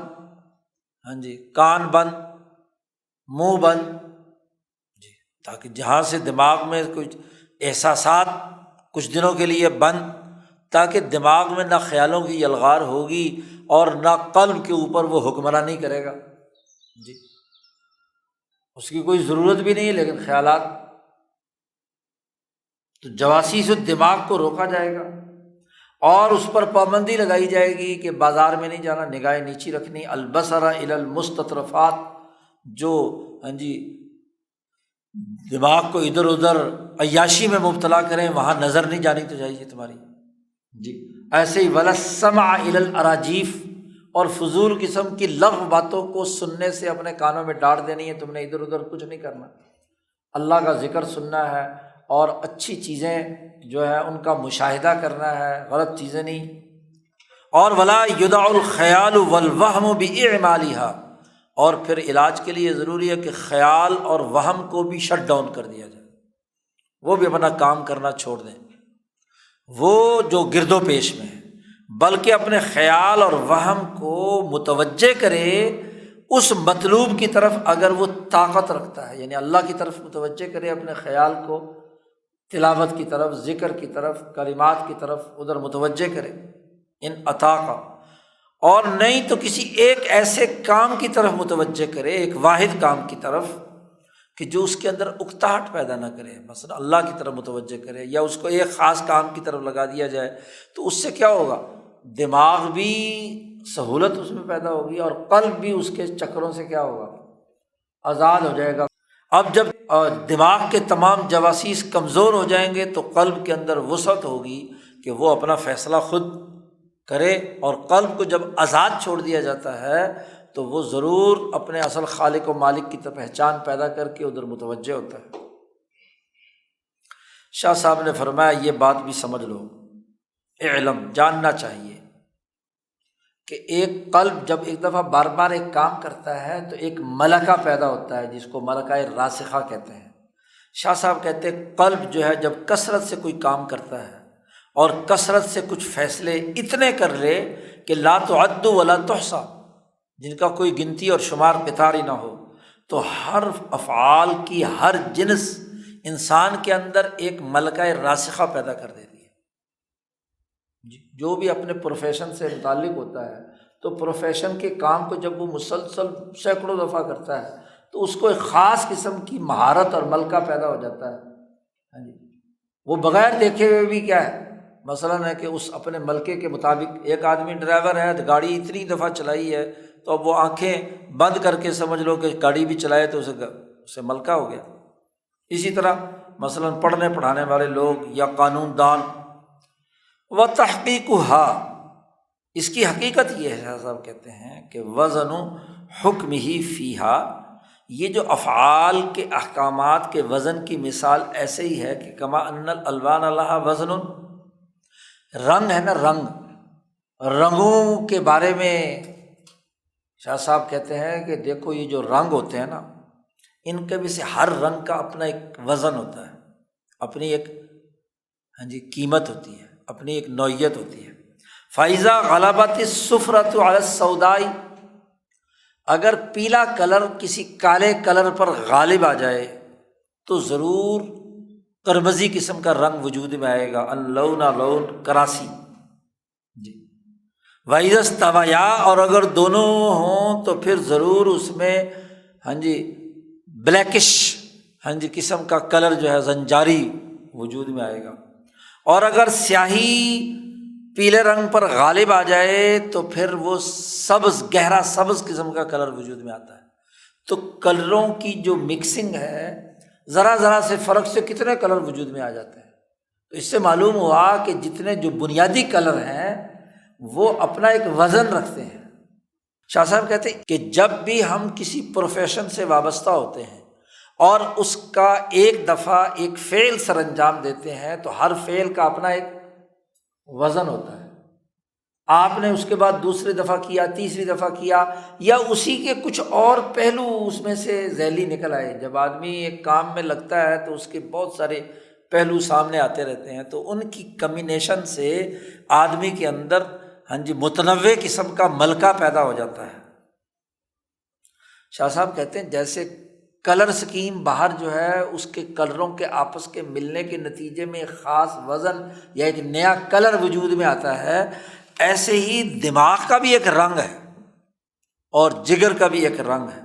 ہاں جی، کان بند، منہ بند جی، تاکہ جہاں سے دماغ میں کچھ احساسات کچھ دنوں کے لیے بند، تاکہ دماغ میں نہ خیالوں کی یلغار ہوگی اور نہ قلب کے اوپر وہ حکمرانی کرے گا جی۔ اس کی کوئی ضرورت بھی نہیں ہے، لیکن خیالات، تو جواسیس الدماغ کو روکا جائے گا، اور اس پر پابندی لگائی جائے گی کہ بازار میں نہیں جانا، نگاہیں نیچی رکھنی، البصر الی المستطرفات، جو ہاں جی دماغ کو ادھر ادھر عیاشی میں مبتلا کریں، وہاں نظر نہیں جانی تو چاہیے تمہاری جی۔ ایسے ہی ولا السمع الی الاراجیف، اور فضول قسم کی لغو باتوں کو سننے سے اپنے کانوں میں ڈال دینی ہے، تم نے ادھر ادھر کچھ نہیں کرنا، اللہ کا ذکر سننا ہے، اور اچھی چیزیں جو ہے ان کا مشاہدہ کرنا ہے، غلط چیزیں نہیں۔ اور ولا یدع الخیال والوہم باعمالها، اور پھر علاج کے لیے ضروری ہے کہ خیال اور وہم کو بھی شٹ ڈاؤن کر دیا جائے، وہ بھی اپنا کام کرنا چھوڑ دیں، وہ جو گرد و پیش میں ہے، بلکہ اپنے خیال اور وہم کو متوجہ کرے اس مطلوب کی طرف، اگر وہ طاقت رکھتا ہے، یعنی اللہ کی طرف متوجہ کرے اپنے خیال کو، تلاوت کی طرف، ذکر کی طرف، کلمات کی طرف ادھر متوجہ کرے ان عطا کا، اور نہیں تو کسی ایک ایسے کام کی طرف متوجہ کرے، ایک واحد کام کی طرف کہ جو اس کے اندر اکتاہٹ پیدا نہ کرے، مثلا اللہ کی طرف متوجہ کرے، یا اس کو ایک خاص کام کی طرف لگا دیا جائے، تو اس سے کیا ہوگا، دماغ بھی سہولت اس میں پیدا ہوگی، اور قلب بھی اس کے چکروں سے کیا ہوگا، آزاد ہو جائے گا۔ اب جب دماغ کے تمام جواسیس کمزور ہو جائیں گے تو قلب کے اندر وسعت ہوگی کہ وہ اپنا فیصلہ خود کرے، اور قلب کو جب آزاد چھوڑ دیا جاتا ہے تو وہ ضرور اپنے اصل خالق و مالک کی پہچان پیدا کر کے ادھر متوجہ ہوتا ہے۔ شاہ صاحب نے فرمایا یہ بات بھی سمجھ لو، علم جاننا چاہیے کہ ایک قلب جب ایک دفعہ بار بار ایک کام کرتا ہے تو ایک ملکہ پیدا ہوتا ہے، جس کو ملکہ راسخہ کہتے ہیں۔ شاہ صاحب کہتے ہیں قلب جو ہے جب کثرت سے کوئی کام کرتا ہے اور کثرت سے کچھ فیصلے اتنے کر لے کہ لا تعد ولا تحصیٰ، جن کا کوئی گنتی اور شمار پتار ہی نہ ہو، تو ہر افعال کی ہر جنس انسان کے اندر ایک ملکہ راسخہ پیدا کر دیتی ہے۔ جو بھی اپنے پروفیشن سے متعلق ہوتا ہے تو پروفیشن کے کام کو جب وہ مسلسل سینکڑوں دفعہ کرتا ہے تو اس کو ایک خاص قسم کی مہارت اور ملکہ پیدا ہو جاتا ہے۔ ہاں جی، وہ بغیر دیکھے ہوئے بھی کیا ہے، مثلاً ہے کہ اس اپنے ملکے کے مطابق، ایک آدمی ڈرائیور ہے، گاڑی اتنی دفعہ چلائی ہے تو اب وہ آنکھیں بند کر کے سمجھ لو کہ گاڑی بھی چلائے تو اسے ملکہ ہو گیا۔ اسی طرح مثلاً پڑھنے پڑھانے والے لوگ یا قانون دان، وَتَحْقِيقُهَا، اس کی حقیقت یہ ہے، صاحب کہتے ہیں کہ وزن حکمہ فیہا، یہ جو افعال کے احکامات کے وزن کی مثال ایسے ہی ہے کہ کما ان الالوان لہا وزن، رنگ ہے نا، رنگوں کے بارے میں شاہ صاحب کہتے ہیں کہ دیکھو یہ جو رنگ ہوتے ہیں نا، ان کے بھی سے ہر رنگ کا اپنا ایک وزن ہوتا ہے، اپنی ایک ہاں جی قیمت ہوتی ہے، اپنی ایک نوعیت ہوتی ہے۔ فَإِذَا غَلَبَتِ الصُّفْرَةُ عَلَى السَّوْدَاءِ، اگر پیلا کلر کسی کالے کلر پر غالب آ جائے تو ضرور قرمزی قسم کا رنگ وجود میں آئے گا، اللون لون کراسی جی۔ وَإِذَا اسْتَوَيَا، اور اگر دونوں ہوں تو پھر ضرور اس میں ہاں جی بلیکش ہاں جی قسم کا کلر جو ہے زنجاری وجود میں آئے گا، اور اگر سیاہی پیلے رنگ پر غالب آ جائے تو پھر وہ سبز، گہرا سبز قسم کا کلر وجود میں آتا ہے۔ تو کلروں کی جو مکسنگ ہے، ذرا ذرا سے فرق سے کتنے کلر وجود میں آ جاتے ہیں۔ تو اس سے معلوم ہوا کہ جتنے جو بنیادی کلر ہیں وہ اپنا ایک وزن رکھتے ہیں۔ شاہ صاحب کہتے ہیں کہ جب بھی ہم کسی پروفیشن سے وابستہ ہوتے ہیں اور اس کا ایک دفعہ ایک فعل سر انجام دیتے ہیں تو ہر فعل کا اپنا ایک وزن ہوتا ہے۔ آپ نے اس کے بعد دوسری دفعہ کیا، تیسری دفعہ کیا، یا اسی کے کچھ اور پہلو اس میں سے ذیلی نکل آئے۔ جب آدمی ایک کام میں لگتا ہے تو اس کے بہت سارے پہلو سامنے آتے رہتے ہیں، تو ان کی کمبینیشن سے آدمی کے اندر متنوع قسم کا ملکہ پیدا ہو جاتا ہے۔ شاہ صاحب کہتے ہیں جیسے کلر سکیم باہر جو ہے اس کے کلروں کے آپس کے ملنے کے نتیجے میں ایک خاص وزن یا ایک نیا کلر وجود میں آتا ہے، ایسے ہی دماغ کا بھی ایک رنگ ہے اور جگر کا بھی ایک رنگ ہے،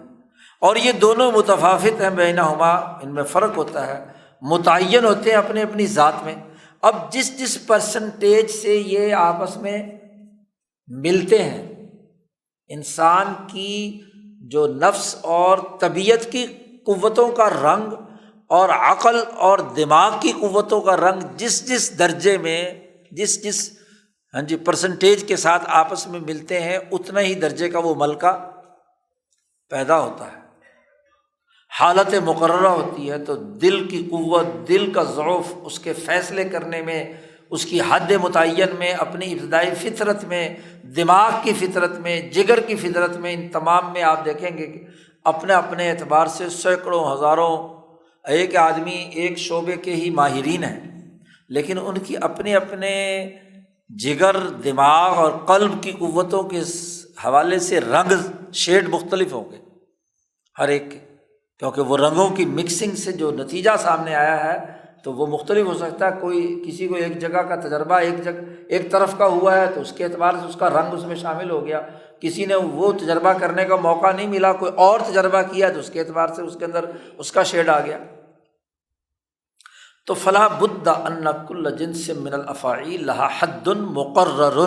اور یہ دونوں متفاوت ہیں، بینہما ان میں فرق ہوتا ہے، متعین ہوتے ہیں اپنے اپنی ذات میں۔ اب جس پرسنٹیج سے یہ آپس میں ملتے ہیں، انسان کی جو نفس اور طبیعت کی قوتوں کا رنگ اور عقل اور دماغ کی قوتوں کا رنگ جس درجے میں جس پرسنٹیج کے ساتھ آپس میں ملتے ہیں، اتنا ہی درجے کا وہ ملکہ پیدا ہوتا ہے۔ حالت مقررہ ہوتی ہے تو دل کی قوت، دل کا ضعف، اس کے فیصلے کرنے میں، اس کی حد متعین میں، اپنی ابتدائی فطرت میں، دماغ کی فطرت میں، جگر کی فطرت میں، ان تمام میں آپ دیکھیں گے کہ اپنے اپنے اعتبار سے سینکڑوں ہزاروں ایک آدمی ایک شعبے کے ہی ماہرین ہیں، لیکن ان کی اپنے اپنے جگر، دماغ اور قلب کی قوتوں کے حوالے سے رنگ شیڈ مختلف ہوں گے ہر ایک کے، کیونکہ وہ رنگوں کی مکسنگ سے جو نتیجہ سامنے آیا ہے تو وہ مختلف ہو سکتا ہے۔ کوئی کسی کو ایک جگہ کا تجربہ ایک طرف کا ہوا ہے تو اس کے اعتبار سے اس کا رنگ اس میں شامل ہو گیا، کسی نے وہ تجربہ کرنے کا موقع نہیں ملا، کوئی اور تجربہ کیا تو اس کے اعتبار سے اس کے اندر اس کا شیڈ آ گیا۔ تو فلا بد ان کل جنس من الافاعیل لها حد مقرر،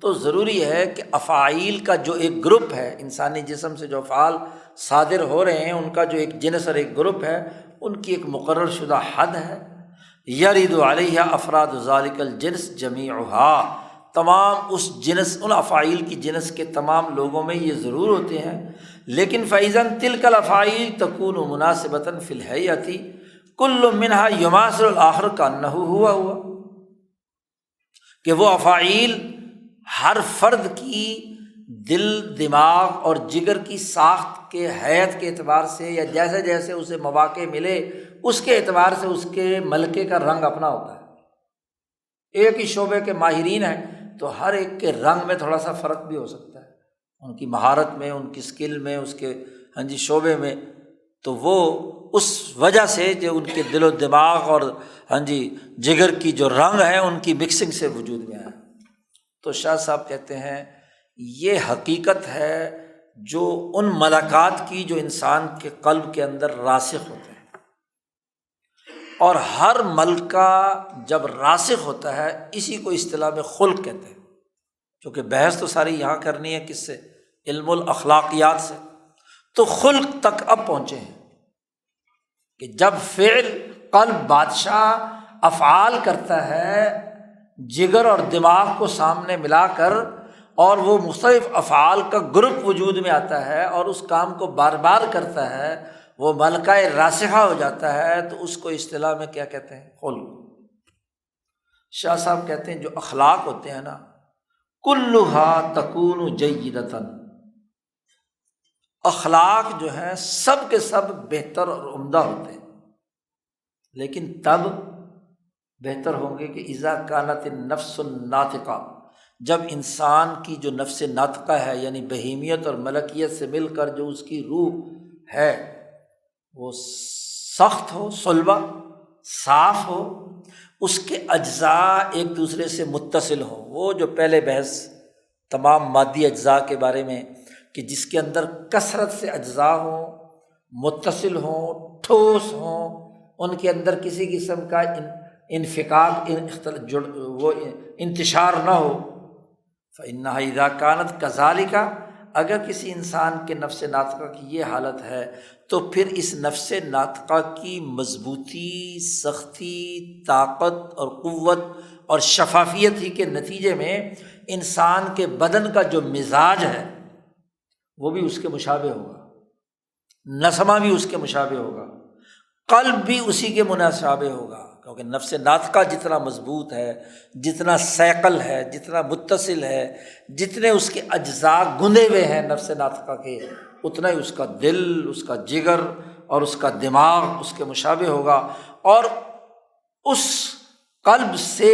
تو ضروری ہے کہ افعال کا جو ایک گروپ ہے، انسانی جسم سے جو افعال صادر ہو رہے ہیں ان کا جو ایک جنس اور ایک گروپ ہے، ان کی ایک مقرر شدہ حد ہے۔ یرد علیہ افراد ذلک الجنس جمیعها، تمام اس جنس، ان افعال کی جنس کے تمام لوگوں میں یہ ضرور ہوتے ہیں، لیکن فاذا تلک الافعال تکون مناسبۃ فی الہیئۃ کل منها یماثل الآخر کانہ ہوا کہ وہ افعال ہر فرد کی دل، دماغ اور جگر کی ساخت کے حیت کے اعتبار سے، یا جیسے جیسے اسے مواقع ملے اس کے اعتبار سے اس کے ملکے کا رنگ اپنا ہوتا ہے۔ ایک ہی شعبے کے ماہرین ہیں تو ہر ایک کے رنگ میں تھوڑا سا فرق بھی ہو سکتا ہے، ان کی مہارت میں، ان کی اسکل میں، اس کے شعبے میں، تو وہ اس وجہ سے جو ان کے دل و دماغ اور جگر کی جو رنگ ہیں ان کی مکسنگ سے وجود میں آیا۔ تو شاہ صاحب کہتے ہیں یہ حقیقت ہے جو ان ملکات کی جو انسان کے قلب کے اندر راسخ ہوتے ہیں، اور ہر ملکہ جب راسخ ہوتا ہے اسی کو اصطلاح میں خلق کہتے ہیں، کیونکہ بحث تو ساری یہاں کرنی ہے کس سے؟ علم الاخلاقیات سے۔ تو خلق تک اب پہنچے ہیں کہ جب فعل قلب بادشاہ افعال کرتا ہے جگر اور دماغ کو سامنے ملا کر، اور وہ مختلف افعال کا گروپ وجود میں آتا ہے اور اس کام کو بار بار کرتا ہے، وہ ملکہ راسخہ ہو جاتا ہے، تو اس کو اصطلاح میں کیا کہتے ہیں؟ خلق۔ شاہ صاحب کہتے ہیں جو اخلاق ہوتے ہیں نا، کلھا تکون جیدۃ، اخلاق جو ہیں سب کے سب بہتر اور عمدہ ہوتے ہیں، لیکن تب بہتر ہوں گے کہ اذا کانت النفس الناطقہ، جب انسان کی جو نفس ناطقہ ہے، یعنی بہیمیت اور ملکیت سے مل کر جو اس کی روح ہے وہ سخت ہو، صلبہ، صاف ہو، اس کے اجزاء ایک دوسرے سے متصل ہوں۔ وہ جو پہلے بحث تمام مادی اجزاء کے بارے میں کہ جس کے اندر کثرت سے اجزاء ہوں، متصل ہوں، ٹھوس ہوں، ان کے اندر کسی قسم کا انفکاک وہ انتشار نہ ہو، فإنها إذا كانت كذلك، اگر کسی انسان کے نفس ناطقہ کی یہ حالت ہے تو پھر اس نفس ناطقہ کی مضبوطی، سختی، طاقت اور قوت اور شفافیت ہی کے نتیجے میں انسان کے بدن کا جو مزاج ہے وہ بھی اس کے مشابہ ہوگا، نسمہ بھی اس کے مشابہ ہوگا، قلب بھی اسی کے مشابہ ہوگا، کیونکہ نفس ناطقہ جتنا مضبوط ہے، جتنا ثقل ہے، جتنا متصل ہے، جتنے اس کے اجزاء گندے ہوئے ہیں نفس ناطقہ کے، اتنا ہی اس کا دل، اس کا جگر اور اس کا دماغ اس کے مشابہ ہوگا، اور اس قلب سے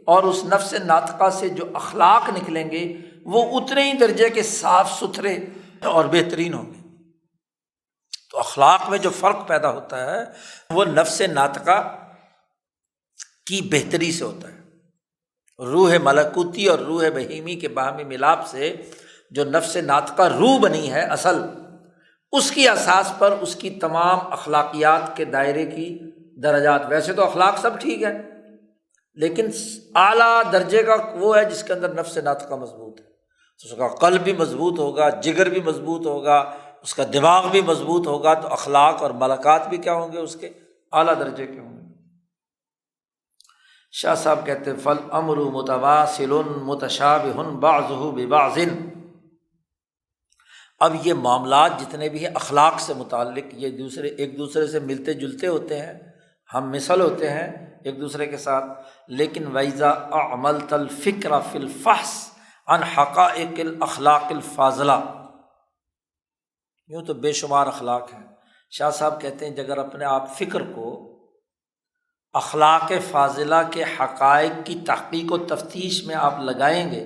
اور اس نفس ناطقہ سے جو اخلاق نکلیں گے وہ اتنے ہی درجے کے صاف ستھرے اور بہترین ہوں گے۔ تو اخلاق میں جو فرق پیدا ہوتا ہے وہ نفس ناطقہ کی بہتری سے ہوتا ہے۔ روح ملکوتی اور روح بہیمی کے باہمی ملاپ سے جو نفس ناطقہ روح بنی ہے اصل، اس کی اساس پر اس کی تمام اخلاقیات کے دائرے کی درجات، ویسے تو اخلاق سب ٹھیک ہے لیکن اعلیٰ درجے کا وہ ہے جس کے اندر نفس ناطقہ مضبوط ہے، تو اس کا قلب بھی مضبوط ہوگا، جگر بھی مضبوط ہوگا، اس کا دماغ بھی مضبوط ہوگا، تو اخلاق اور ملکات بھی کیا ہوں گے، اس کے اعلیٰ درجے کے ہوں گے۔ شاہ صاحب کہتے ہیں فالامر متواصل متشابہ بعضہ ببعض۔ اب یہ معاملات جتنے بھی ہیں اخلاق سے متعلق، یہ ایک دوسرے سے ملتے جلتے ہوتے ہیں، ہم مثل ہوتے ہیں ایک دوسرے کے ساتھ، لیکن وَإِذَا أَعْمَلْتَ الْفِكْرَ فِي الْفَحْصِ عَنْ حَقَائِقِ الْأَخْلَاقِ الْفَاضِلَةِ۔ یوں تو بے شمار اخلاق ہیں۔ شاہ صاحب کہتے ہیں اگر اپنے آپ فکر کو اخلاق فاضلہ کے حقائق کی تحقیق و تفتیش میں آپ لگائیں گے،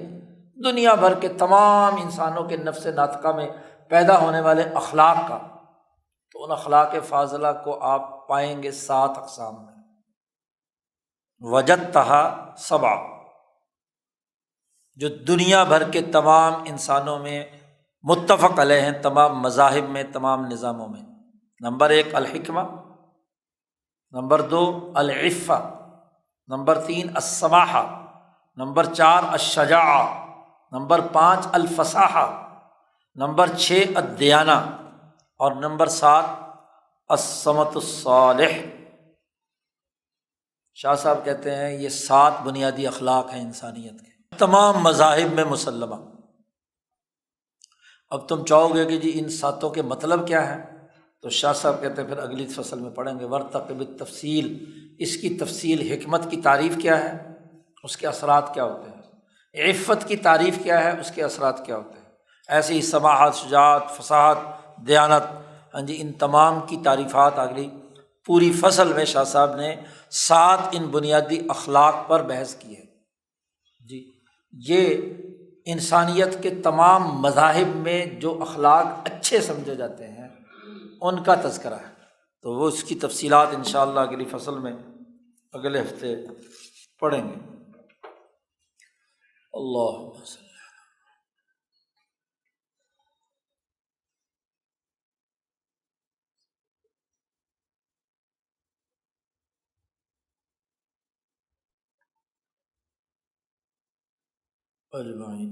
دنیا بھر کے تمام انسانوں کے نفس ناطقہ میں پیدا ہونے والے اخلاق کا، تو ان اخلاق فاضلہ کو آپ پائیں گے 7 اقسام میں۔ وجدتہا 7، جو دنیا بھر کے تمام انسانوں میں متفق علیہ ہیں، تمام مذاہب میں، تمام نظاموں میں۔ نمبر 1 الحکمہ، نمبر 2 العفہ، نمبر 3 السماحہ، نمبر 4 الشجاعہ، نمبر 5 الفصاحہ، نمبر 6 الدیانہ، اور نمبر 7 السمت الصالح۔ شاہ صاحب کہتے ہیں یہ 7 بنیادی اخلاق ہیں انسانیت کے، تمام مذاہب میں مسلمہ۔ اب تم چاہو گے کہ جی ان 7 کے مطلب کیا ہے، تو شاہ صاحب کہتے ہیں پھر اگلی فصل میں پڑھیں گے وَارْتَقِبِ التَّفْصِیل، اس کی تفصیل، حکمت کی تعریف کیا ہے، اس کے اثرات کیا ہوتے ہیں، عفت کی تعریف کیا ہے، اس کے اثرات کیا ہوتے ہیں، ایسے ہی سماحت، شجاعت، فصاحت، دیانت، ہاں جی، ان تمام کی تعریفات اگلی پوری فصل میں شاہ صاحب نے 7 ان بنیادی اخلاق پر بحث کی ہے۔ جی، یہ انسانیت کے تمام مذاہب میں جو اخلاق اچھے سمجھے جاتے ہیں ان کا تذکرہ ہے، تو وہ اس کی تفصیلات انشاءاللہ اگلی فصل میں اگلے ہفتے پڑھیں گے۔ اللہم صلی اجمعین۔